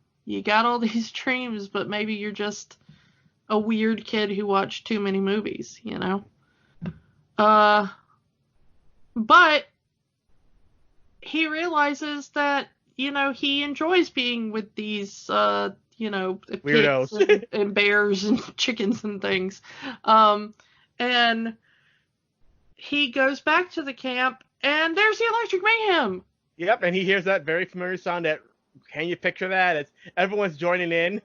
got all these dreams, but maybe you're just a weird kid who watched too many movies, But he realizes that, he enjoys being with these, weirdos pigs and bears and chickens and things. And he goes back to the camp, and there's the Electric Mayhem. Yep, and he hears that very familiar sound. Can you picture that? Everyone's joining in.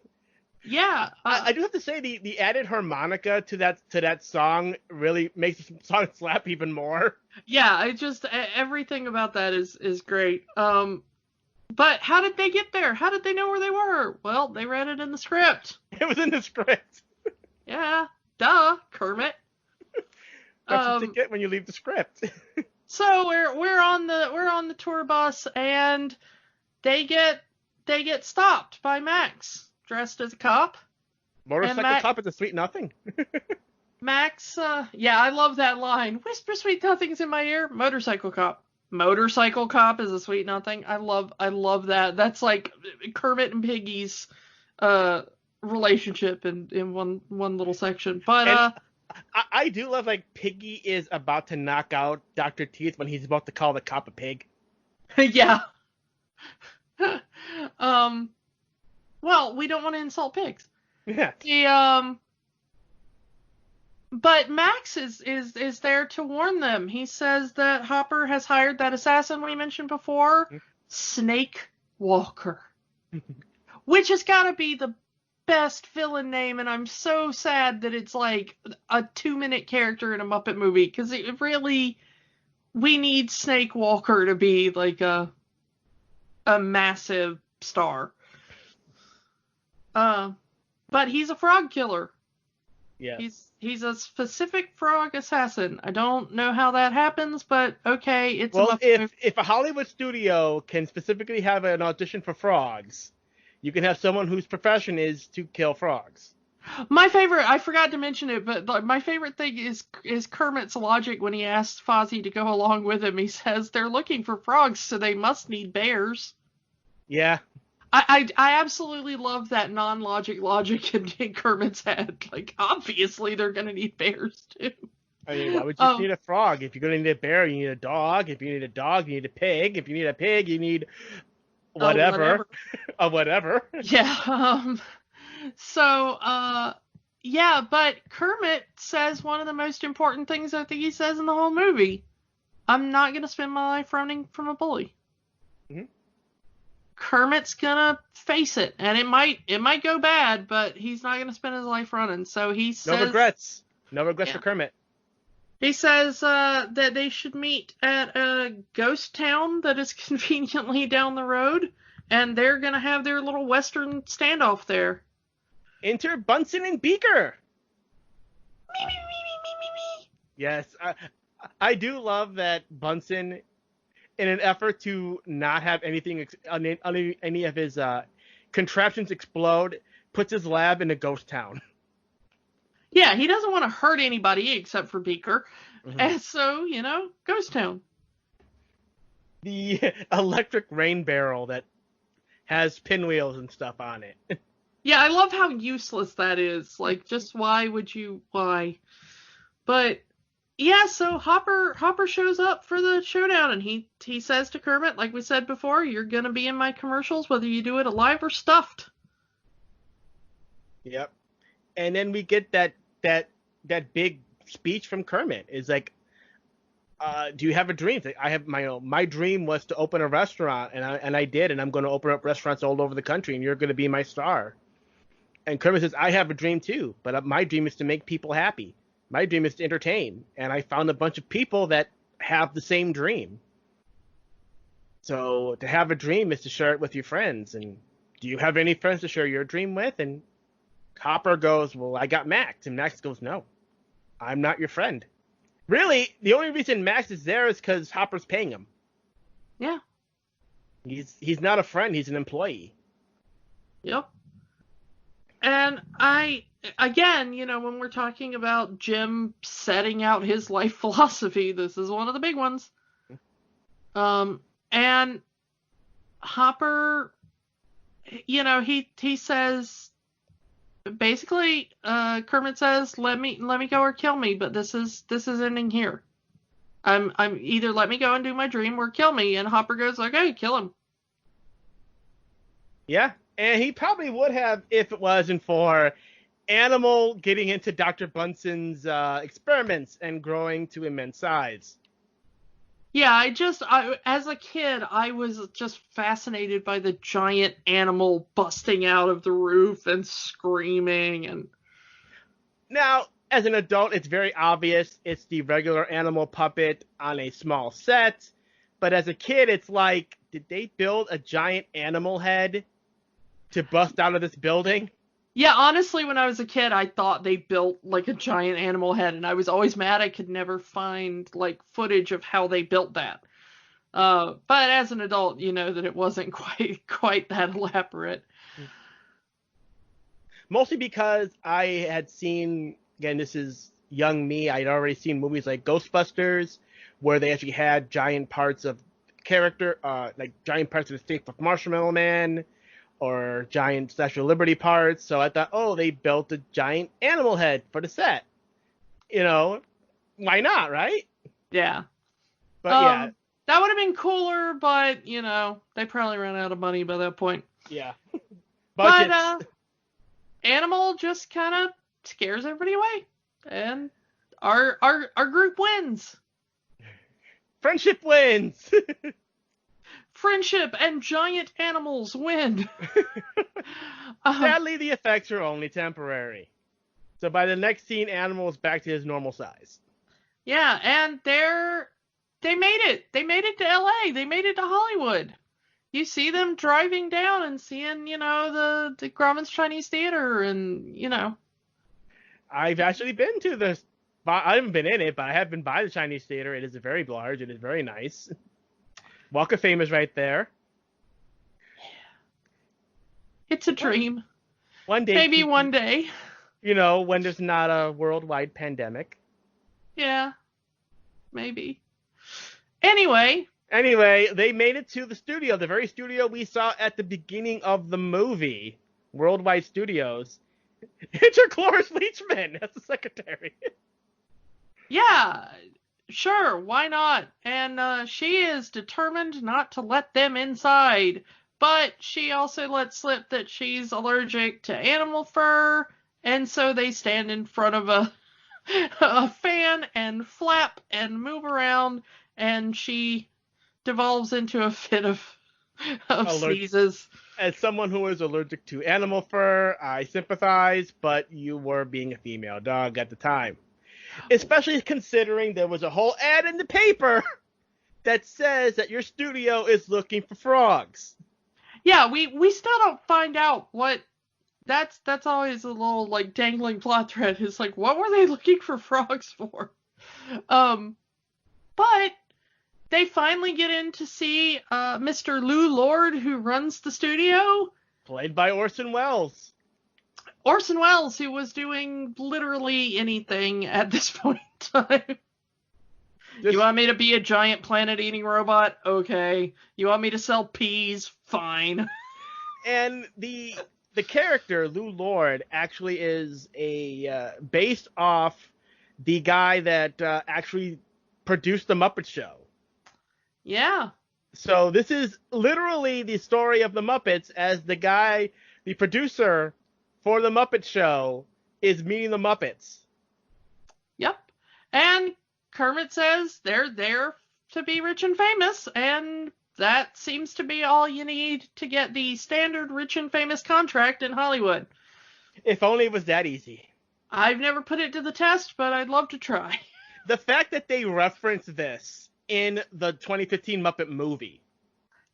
Yeah, I do have to say the added harmonica to that song really makes the song slap even more. Yeah, everything about that is great. But how did they get there? How did they know where they were? Well, they read it in the script. It was in the script. Yeah, duh, Kermit. That's what you get when you leave the script. So we're on the tour bus, and they get stopped by Max, dressed as a cop. Motorcycle cop is a sweet nothing. Max, I love that line. Whisper sweet nothings in my ear. Motorcycle cop. Motorcycle cop is a sweet nothing. I love that. That's like Kermit and Piggy's relationship in one little section. But I do love, like, Piggy is about to knock out Dr. Teeth when he's about to call the cop a pig. Yeah. Well, we don't want to insult pigs. Yeah. But Max is there to warn them. He says that Hopper has hired that assassin we mentioned before, Snake Walker, which has got to be the best villain name, and I'm so sad that it's like a 2-minute character in a Muppet movie, because we need Snake Walker to be like a massive star. But he's a frog killer. Yeah. He's a specific frog assassin. I don't know how that happens, but okay, it's if a Hollywood studio can specifically have an audition for frogs, you can have someone whose profession is to kill frogs. My favorite, I forgot to mention it, but my favorite thing is Kermit's logic when he asks Fozzie to go along with him. He says they're looking for frogs, so they must need bears. Yeah. I absolutely love that non-logic logic in Kermit's head. Like, obviously they're going to need bears, too. I mean, why would you need a frog? If you're going to need a bear, you need a dog. If you need a dog, you need a pig. If you need a pig, you need whatever. Whatever. Yeah. But Kermit says one of the most important things I think he says in the whole movie. I'm not going to spend my life running from a bully. Mm-hmm. Kermit's gonna face it, and it might go bad, but he's not gonna spend his life running. So he says, No regrets. No regrets for Kermit. He says that they should meet at a ghost town that is conveniently down the road, and they're gonna have their little Western standoff there. Enter Bunsen and Beaker. Me, me, me, me, me, me. Yes, I do love that Bunsen, in an effort to not have any of his contraptions explode, puts his lab in a ghost town. Yeah, he doesn't want to hurt anybody except for Beaker, and so, ghost town. The electric rain barrel that has pinwheels and stuff on it. Yeah, I love how useless that is. Like, just why? But yeah, so Hopper shows up for the showdown, and he says to Kermit, like we said before, you're gonna be in my commercials whether you do it alive or stuffed. Yep. And then we get that big speech from Kermit. Is like, do you have a dream? Like, I have my dream was to open a restaurant, and I did, and I'm going to open up restaurants all over the country, and you're going to be my star. And Kermit says, I have a dream too, but my dream is to make people happy. My dream is to entertain, and I found a bunch of people that have the same dream. So to have a dream is to share it with your friends. And do you have any friends to share your dream with? And Hopper goes, well, I got Max. And Max goes, no, I'm not your friend. Really, the only reason Max is there is because Hopper's paying him. Yeah. He's not a friend. He's an employee. Yep. And again, when we're talking about Jim setting out his life philosophy, this is one of the big ones. And Hopper, he says, basically, Kermit says, let me go or kill me, but this is ending here. I'm either let me go and do my dream or kill me. And Hopper goes, okay, kill him. Yeah. And he probably would have if it wasn't for Animal getting into Dr. Bunsen's experiments and growing to immense size. Yeah, as a kid, I was just fascinated by the giant animal busting out of the roof and screaming. And now, as an adult, it's very obvious it's the regular animal puppet on a small set. But as a kid, it's like, did they build a giant animal head to bust out of this building? Yeah, honestly, when I was a kid, I thought they built like a giant animal head, and I was always mad I could never find like footage of how they built that. But as an adult, you know that it wasn't quite that elaborate. Mostly because I had seen, again, this is young me, I'd already seen movies like Ghostbusters, where they actually had giant parts of character, like giant parts of the Stick of Marshmallow Man, or giant Statue of Liberty parts. So I thought, oh, they built a giant animal head for the set. Why not, right? Yeah. But yeah. That would have been cooler, but, they probably ran out of money by that point. Yeah. But Animal just kind of scares everybody away. And our group wins. Friendship wins! Friendship and giant animals win. Sadly, the effects are only temporary. So by the next scene, Animal is back to his normal size. Yeah, and they made it. They made it to LA. They made it to Hollywood. You see them driving down and seeing, the Grauman's Chinese Theater and, I've actually been to this. I haven't been in it, but I have been by the Chinese Theater. It is very large. It is very nice. Walk of Fame is right there. It's a dream. One day. Maybe one day. When there's not a worldwide pandemic. Yeah. Maybe. Anyway, they made it to the studio, the very studio we saw at the beginning of the movie, Worldwide Studios. Enter Cloris Leachman as the secretary. Yeah. Sure, why not? And she is determined not to let them inside. But she also lets slip that she's allergic to animal fur. And so they stand in front of a fan and flap and move around. And she devolves into a fit of of sneezes. As someone who is allergic to animal fur, I sympathize, but you were being a female dog at the time. Especially considering there was a whole ad in the paper that says that your studio is looking for frogs. Yeah, we still don't find out what. That's always a little like dangling plot thread. It's like, what were they looking for frogs for? But they finally get in to see Mr. Lou Lord, who runs the studio. Played by Orson Welles. Orson Welles, who was doing literally anything at this point in time. You want me to be a giant planet-eating robot? Okay. You want me to sell peas? Fine. And the character, Lou Lord, actually is based off the guy that actually produced The Muppet Show. Yeah. So this is literally the story of the Muppets, as the producer for The Muppet Show is meeting the Muppets. Yep. And Kermit says they're there to be rich and famous, and that seems to be all you need to get the standard rich and famous contract in Hollywood. If only it was that easy. I've never put it to the test, but I'd love to try. The fact that they reference this in the 2015 Muppet Movie.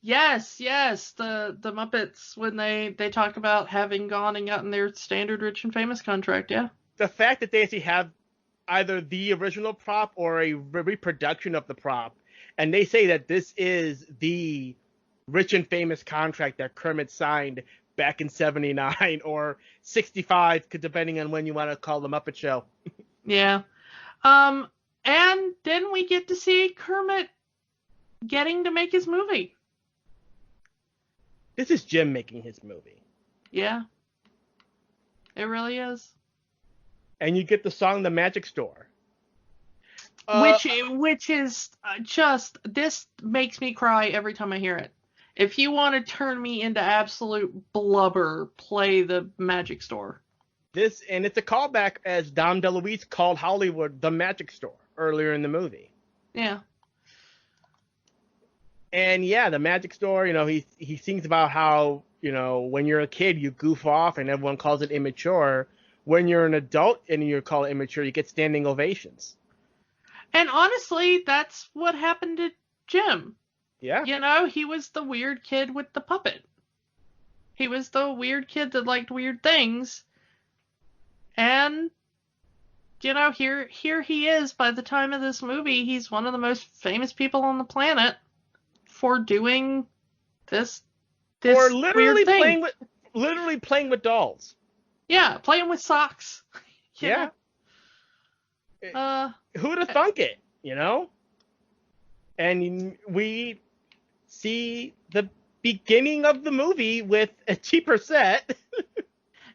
Yes, the Muppets, when they talk about having gone and gotten their standard rich and famous contract, yeah. The fact that they actually have either the original prop or a reproduction of the prop, and they say that this is the rich and famous contract that Kermit signed back in 79 or 65, depending on when you want to call the Muppet Show. Yeah. And then we get to see Kermit getting to make his movie. This is Jim making his movie. Yeah. It really is. And you get the song The Magic Store. Which is just, this makes me cry every time I hear it. If you want to turn me into absolute blubber, play The Magic Store. And it's a callback, as Dom DeLuise called Hollywood The Magic Store earlier in the movie. Yeah. And yeah, The Magic Store, he sings about how, when you're a kid, you goof off and everyone calls it immature. When you're an adult and you call it immature, you get standing ovations. And honestly, that's what happened to Jim. Yeah. He was the weird kid with the puppet. He was the weird kid that liked weird things. And, here he is. By the time of this movie, he's one of the most famous people on the planet for doing this or literally weird thing. playing with dolls. Yeah, playing with socks. Yeah. Who'd have thunk it, And we see the beginning of the movie with a cheaper set.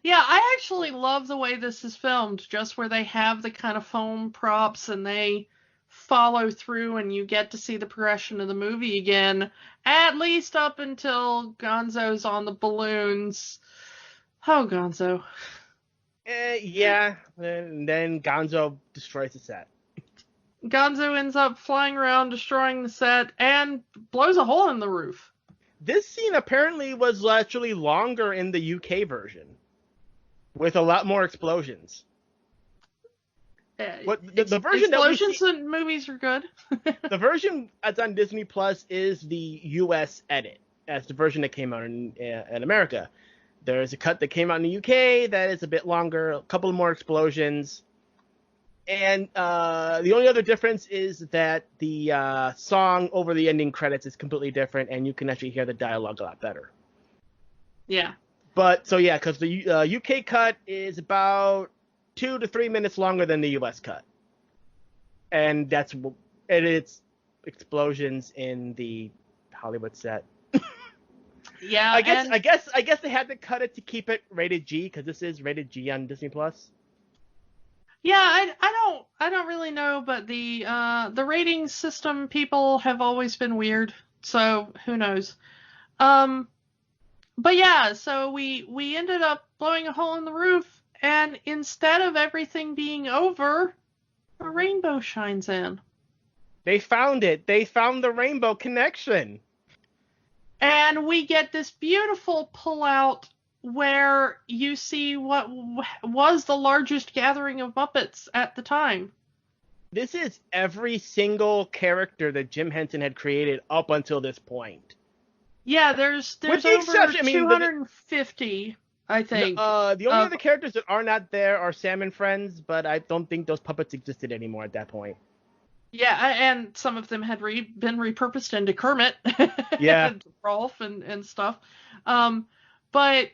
Yeah, I actually love the way this is filmed, just where they have the kind of foam props and they follow through and you get to see the progression of the movie again, at least up until Gonzo's on the balloons. Oh, Gonzo. Yeah, and then Gonzo destroys the set. Gonzo ends up flying around, destroying the set, and blows a hole in the roof. This scene apparently was actually longer in the UK version, with a lot more explosions. The version explosions in movies are good. The version that's on Disney Plus is the US edit, as the version that came out in America. There's a cut that came out in the UK that is a bit longer, a couple more explosions. And the only other difference is that the song over the ending credits is completely different, and you can actually hear the dialogue a lot better. Yeah. But, because the UK cut is about 2 to 3 minutes longer than the US cut. And it's explosions in the Hollywood set. Yeah, I guess they had to cut it to keep it rated G, because this is rated G on Disney Plus. Yeah, I don't really know, but the rating system people have always been weird, so who knows. But yeah, so we ended up blowing a hole in the roof, and instead of everything being over, a rainbow shines in. They found it. They found the rainbow connection. And we get this beautiful pullout where you see what was the largest gathering of Muppets at the time. This is every single character that Jim Henson had created up until this point. Yeah, there's With the over exception, 250, I think. The only other characters that are not there are Sam and Friends, but I don't think those puppets existed anymore at that point. Yeah, and some of them had been repurposed into Kermit. Yeah. And Rolf and stuff. But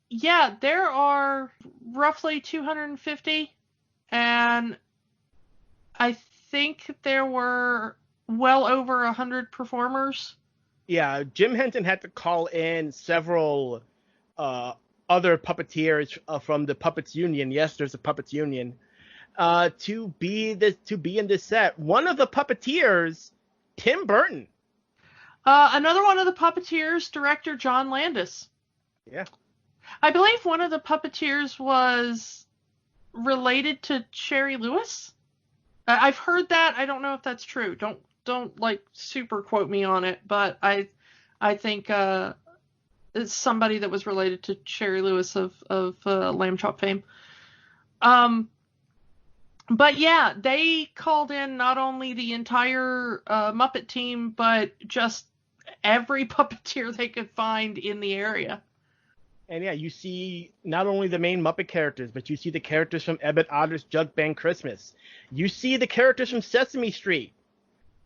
yeah, there are roughly 250, and I think there were well over 100 performers. Yeah, Jim Henson had to call in several other puppeteers from the Puppets Union. Yes, there's a Puppets Union. To be in this set. One of the puppeteers, Tim Burton. Another one of the puppeteers, director John Landis. Yeah. I believe one of the puppeteers was related to Sherry Lewis. I've heard that. I don't know if that's true. Don't like super quote me on it, but I think it's somebody that was related to Sherry Lewis of Lamb Chop fame. But yeah, they called in not only the entire Muppet team, but just every puppeteer they could find in the area. And yeah, you see not only the main Muppet characters, but you see the characters from Ebbet Otter's Jug Band Christmas. You see the characters from Sesame Street.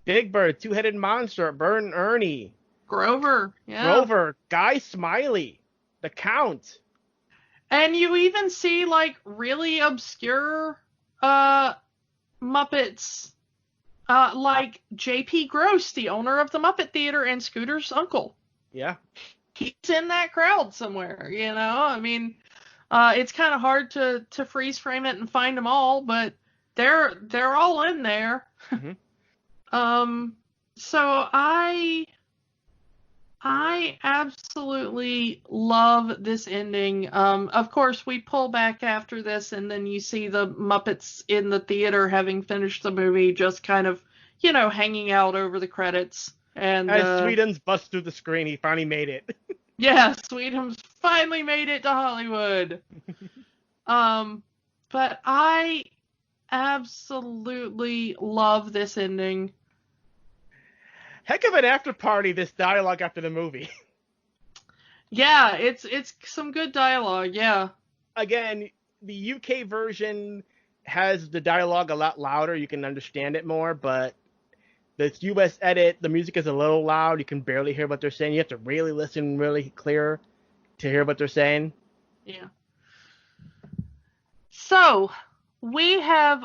Big Bird, Two-Headed Monster, Bert and Ernie. Grover, yeah. Grover, Guy Smiley, the Count. And you even see like really obscure Muppets, like J.P. Gross, the owner of the Muppet Theater, and Scooter's uncle. Yeah. He's in that crowd somewhere, you know? I mean, it's kind of hard to freeze frame it and find them all, but they're all in there. Mm-hmm. So I absolutely love this ending. Of course, we pull back after this, and then you see the Muppets in the theater having finished the movie, just kind of, you know, hanging out over the credits. And as Sweetums busts through the screen, he finally made it. Yeah, Sweetums finally made it to Hollywood. But I absolutely love this ending. Heck of an after party, this dialogue after the movie. Yeah, it's some good dialogue, yeah. Again, the UK version has the dialogue a lot louder. You can understand it more, but the US edit, the music is a little loud. You can barely hear what they're saying. You have to really listen really clear to hear what they're saying. Yeah. So, we have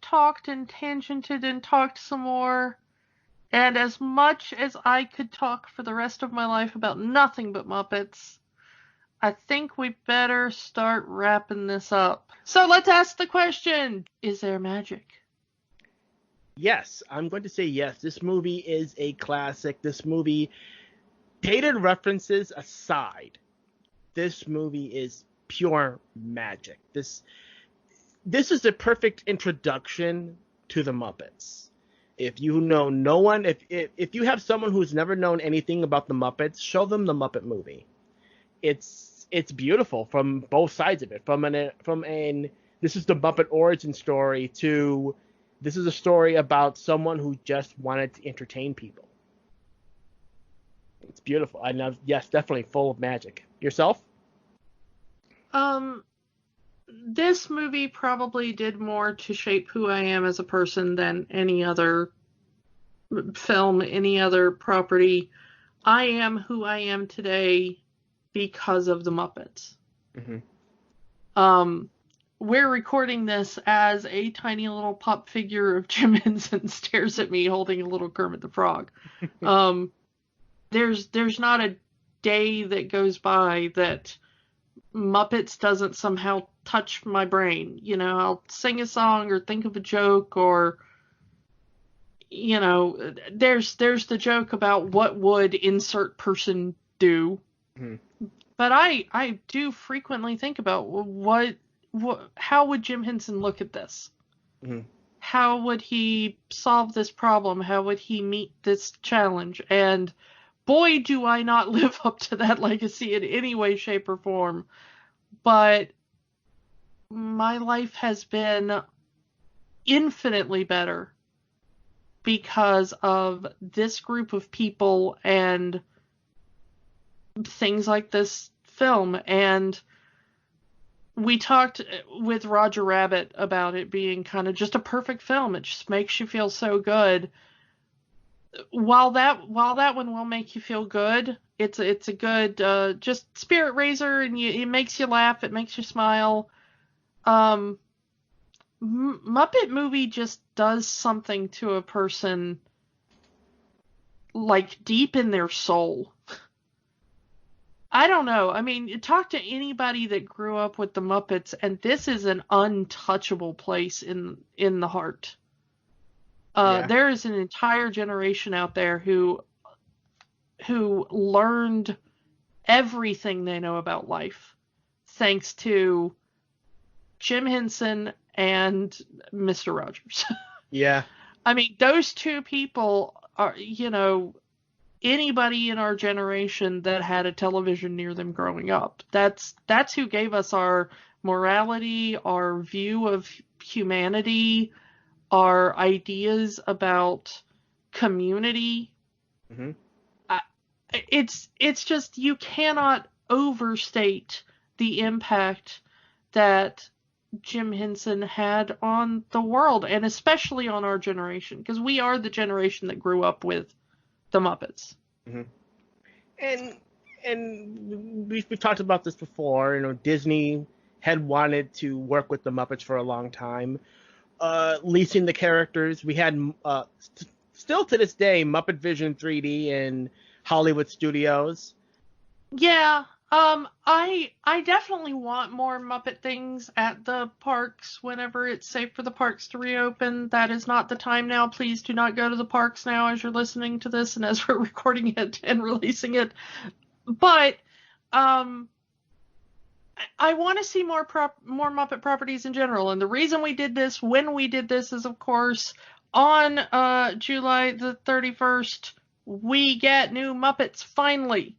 talked and tangented and talked some more. And as much as I could talk for the rest of my life about nothing but Muppets, I think we better start wrapping this up. So let's ask the question, is there magic? Yes, I'm going to say yes. This movie is a classic. This movie, dated references aside, this movie is pure magic. This is a perfect introduction to the Muppets. If you know no one, if you have someone who's never known anything about the Muppets, show them the Muppet Movie. It's beautiful from both sides of it. From an this is the Muppet origin story to this is a story about someone who just wanted to entertain people. It's beautiful. I love, yes, definitely full of magic. Yourself? This movie probably did more to shape who I am as a person than any other film, any other property. I am who I am today because of the Muppets. Mm-hmm. We're recording this as a tiny little pop figure of Jim Henson stares at me holding a little Kermit the Frog. There's not a day that goes by that Muppets doesn't somehow touch my brain. You know, I'll sing a song or think of a joke, or, you know, there's the joke about what would insert person do. Mm-hmm. But I do frequently think about how would Jim Henson look at this? Mm-hmm. How would he solve this problem? How would he meet this challenge? And boy, do I not live up to that legacy in any way, shape, or form. But my life has been infinitely better because of this group of people and things like this film. And we talked with Roger Rabbit about it being kind of just a perfect film. It just makes you feel so good. While that one will make you feel good, it's a good just spirit raiser, and it makes you laugh, it makes you smile. Muppet Movie just does something to a person like deep in their soul. I don't know. I mean, talk to anybody that grew up with the Muppets, and this is an untouchable place in the heart. There is an entire generation out there who learned everything they know about life thanks to Jim Henson and Mr. Rogers. Yeah. I mean, those two people are, anybody in our generation that had a television near them growing up. That's who gave us our morality, our view of humanity, our ideas about community. Mm-hmm. It's just, you cannot overstate the impact that Jim Henson had on the world, and especially on our generation, because we are the generation that grew up with the Muppets. Mm-hmm. And we've talked about this before. Disney had wanted to work with the Muppets for a long time, leasing the characters. We had still to this day Muppet Vision 3D in Hollywood studios. Yeah. I definitely want more Muppet things at the parks whenever it's safe for the parks to reopen. That is not the time now. Please do not go to the parks now as you're listening to this and as we're recording it and releasing it. But I want to see more Muppet properties in general. And the reason we did this, when we did this, is, of course, on July the 31st, we get new Muppets, finally.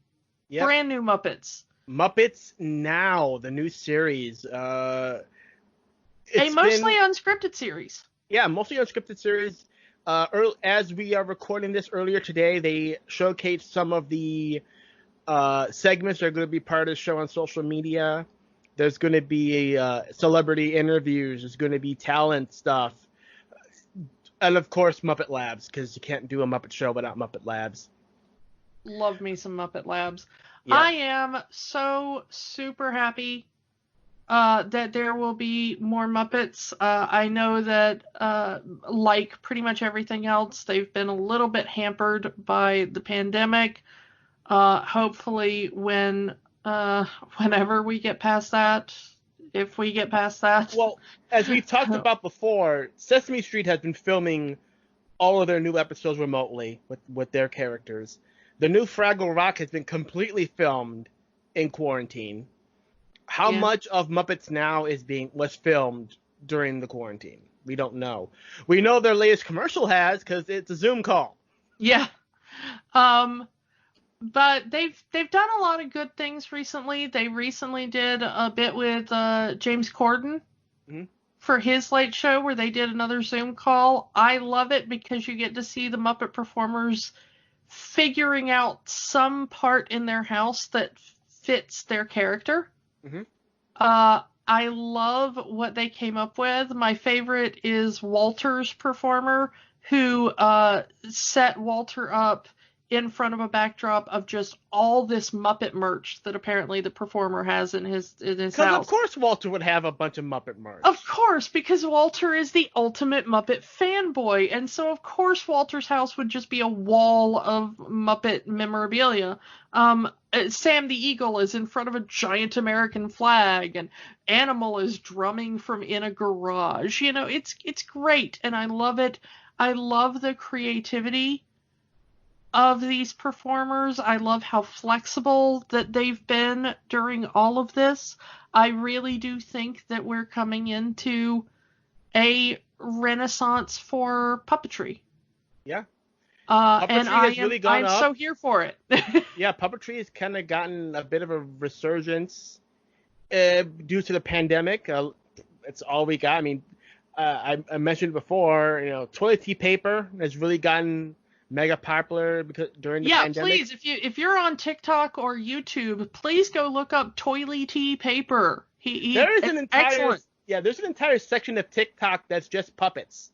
Yep. Brand new Muppets. Muppets Now, the new series. A mostly unscripted series. Yeah, mostly unscripted series. As we are recording this earlier today, they showcased some of the segments that are going to be part of the show on social media. There's going to be celebrity interviews. There's going to be talent stuff. And, of course, Muppet Labs, because you can't do a Muppet show without Muppet Labs. Love me some Muppet Labs. Yeah. I am so super happy that there will be more Muppets. I know that, like pretty much everything else, they've been a little bit hampered by the pandemic. Hopefully whenever we get past that, if we get past that. Well, as we've talked about before, Sesame Street has been filming all of their new episodes remotely with their characters. The new Fraggle Rock has been completely filmed in quarantine. How much of Muppets Now was filmed during the quarantine? We don't know. We know their latest commercial has, because it's a Zoom call. Yeah. But they've done a lot of good things recently. They recently did a bit with James Corden for his late show, where they did another Zoom call. I love it because you get to see the Muppet performers figuring out some part in their house that fits their character. Mm-hmm. I love what they came up with. My favorite is Walter's performer, who set Walter up in front of a backdrop of just all this Muppet merch that apparently the performer has in his house. Because of course Walter would have a bunch of Muppet merch. Of course, because Walter is the ultimate Muppet fanboy, and so of course Walter's house would just be a wall of Muppet memorabilia. Sam the Eagle is in front of a giant American flag, and Animal is drumming from in a garage. It's great, and I love it. I love the creativity of these performers. I love how flexible that they've been during all of this. I really do think that we're coming into a renaissance for puppetry. Yeah. And I'm up. so here for it. Yeah, puppetry has kind of gotten a bit of a resurgence due to the pandemic. It's all we got. I mean, I mentioned before, toilet paper has really gotten mega popular during the pandemic. Yeah, please, if you're on TikTok or YouTube, please go look up toilet paper. There's an excellent. There's an entire section of TikTok that's just puppets,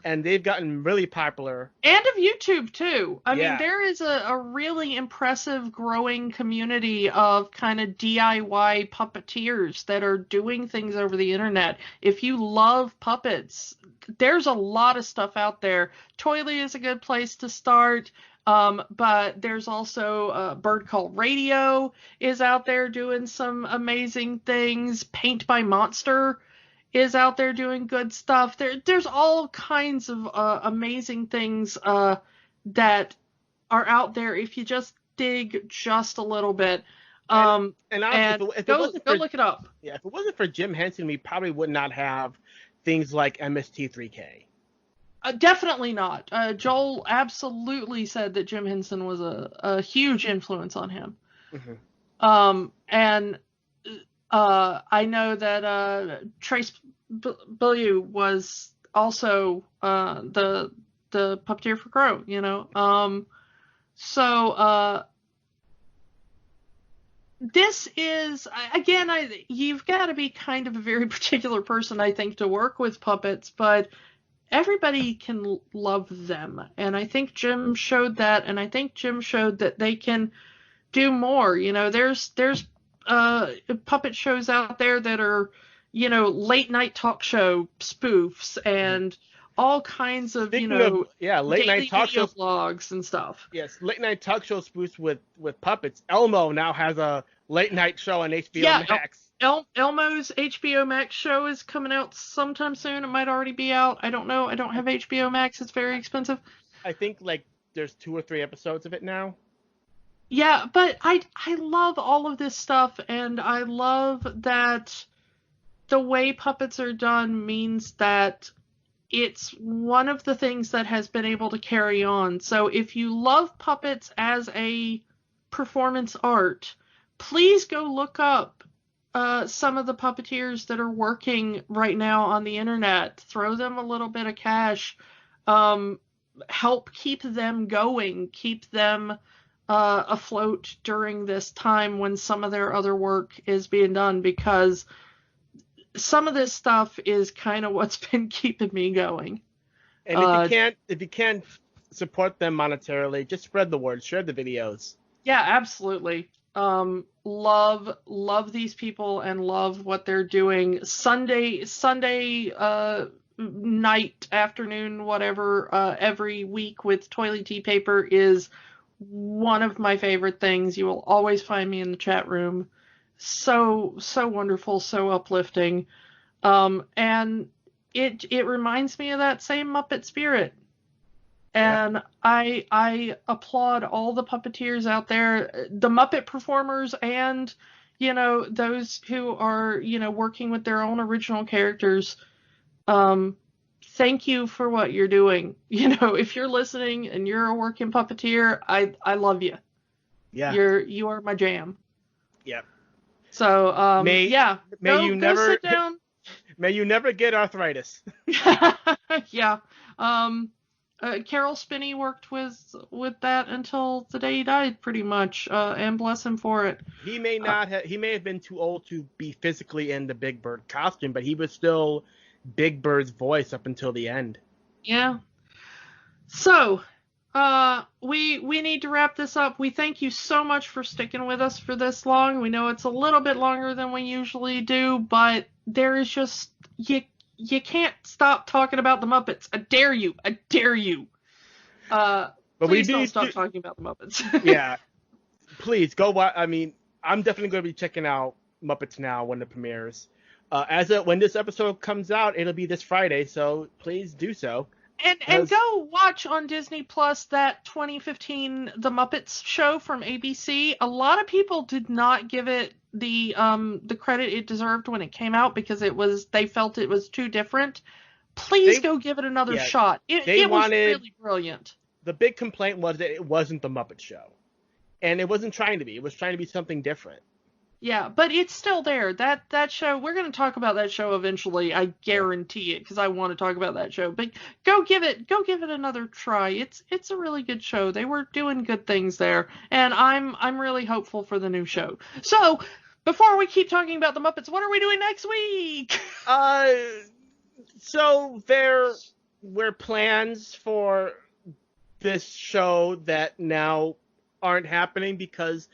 and they've gotten really popular. And of YouTube too. I mean, there is a really impressive growing community of kind of DIY puppeteers that are doing things over the internet. If you love puppets, there's a lot of stuff out there. Toilet is a good place to start. But there's also a Bird Called Radio is out there doing some amazing things. Paint by Monster is out there doing good stuff. There's all kinds of amazing things that are out there if you just dig just a little bit. Honestly, if go look it up. Yeah, if it wasn't for Jim Henson, we probably would not have things like MST3K. Definitely not. Joel absolutely said that Jim Henson was a huge influence on him. Mm-hmm. And I know that Trace Beaulieu was also the puppeteer for Crow, this is, again, you've got to be kind of a very particular person, I think, to work with puppets, but everybody can love them. And I think Jim showed that, and I think Jim showed that they can do more. There's puppet shows out there that are, late night talk show spoofs and all kinds of, late night talk show vlogs and stuff. Yes, late night talk show spoofs with puppets. Elmo now has a late night show on HBO Max. Elmo's HBO Max show is coming out sometime soon. It might already be out. I don't know. I don't have HBO Max. It's very expensive. I think there's 2 or 3 episodes of it now. Yeah, but I love all of this stuff, and I love that the way puppets are done means that it's one of the things that has been able to carry on. So if you love puppets as a performance art, please go look up some of the puppeteers that are working right now on the internet. Throw them a little bit of cash. Help keep them going. Keep them afloat during this time when some of their other work is being done, because some of this stuff is kind of what's been keeping me going. And if you can't support them monetarily, just spread the word. Share the videos. Yeah, absolutely. Love these people and love what they're doing. Sunday night, afternoon, whatever, every week with toilet paper is one of my favorite things. You will always find me in the chat room. So wonderful, so uplifting. And it reminds me of that same Muppet spirit. And I applaud all the puppeteers out there, the Muppet performers, and, those who are, working with their own original characters. Thank you for what you're doing. If you're listening and you're a working puppeteer, I love you. Yeah. You are my jam. Yeah. So, may you never sit down. May you never get arthritis. Yeah. Carol Spinney worked with that until the day he died, pretty much, and bless him for it. He may have been too old to be physically in the Big Bird costume, but he was still Big Bird's voice up until the end. Yeah. So, we need to wrap this up. We thank you so much for sticking with us for this long. We know it's a little bit longer than we usually do, but there is just, you can't stop talking about the Muppets. I dare you. But please don't stop talking about the Muppets. Yeah. Please go watch. I mean, I'm definitely going to be checking out Muppets Now when it premieres. When this episode comes out, it'll be this Friday, so please do so. And go watch on Disney Plus that 2015 The Muppets show from ABC. A lot of people did not give it the credit it deserved when it came out because they felt it was too different. Please go give it another shot. It was really brilliant. the big complaint was that it wasn't the Muppet Show. And it wasn't trying to be. It was trying to be something different. Yeah, but it's still there. That show, we're going to talk about that show eventually. I guarantee it, because I want to talk about that show. But go give it another try. It's a really good show. They were doing good things there, and I'm really hopeful for the new show. So before we keep talking about the Muppets, what are we doing next week? So there were plans for this show that now aren't happening because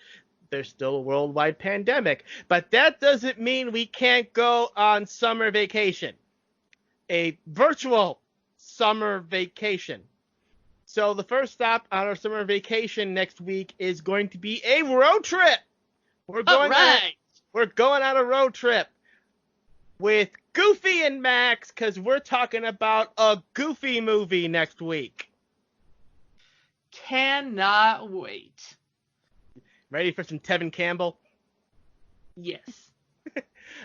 there's still a worldwide pandemic. But that doesn't mean we can't go on summer vacation. A virtual summer vacation. So the first stop on our summer vacation next week is going to be a road trip. We're going on a road trip with Goofy and Max, because we're talking about a Goofy movie next week. Cannot wait. Ready for some Tevin Campbell? Yes.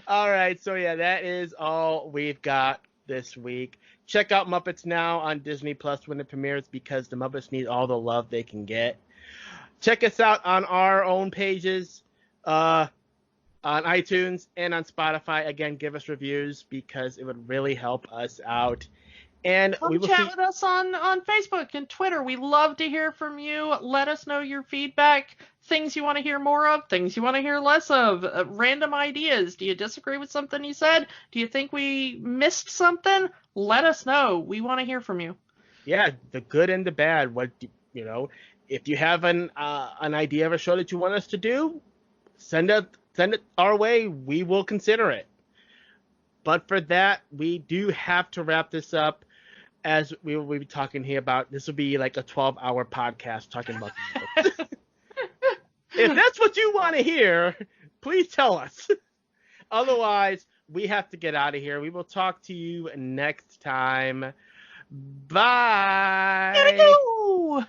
All right, so yeah, that is all we've got this week. Check out Muppets Now on Disney Plus when it premieres, because the Muppets need all the love they can get. Check us out on our own pages, on iTunes and on Spotify. Again, give us reviews because it would really help us out. And Come we will chat with us on Facebook and Twitter. We love to hear from you. Let us know your feedback, things you want to hear more of, things you want to hear less of, random ideas. Do you disagree with something you said? Do you think we missed something? Let us know. We want to hear from you. Yeah, the good and the bad. If you have an idea of a show that you want us to do, send it our way. We will consider it. But for that, we do have to wrap this up. As we will be talking here about, this will be like a 12-hour podcast talking about the Muppets. If that's what you want to hear, please tell us. Otherwise, we have to get out of here. We will talk to you next time. Bye. Gotta go.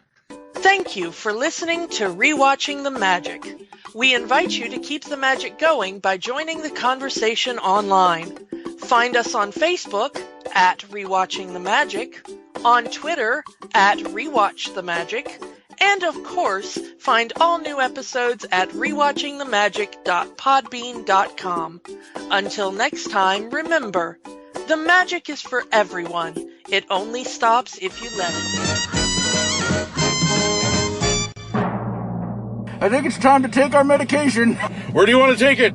Thank you for listening to Rewatching the Magic. We invite you to keep the magic going by joining the conversation online. Find us on Facebook at Rewatching the Magic, on Twitter at Rewatch the Magic, and of course, find all new episodes at rewatchingthemagic.podbean.com. Until next time, remember, the magic is for everyone. It only stops if you let it. I think it's time to take our medication. Where do you want to take it?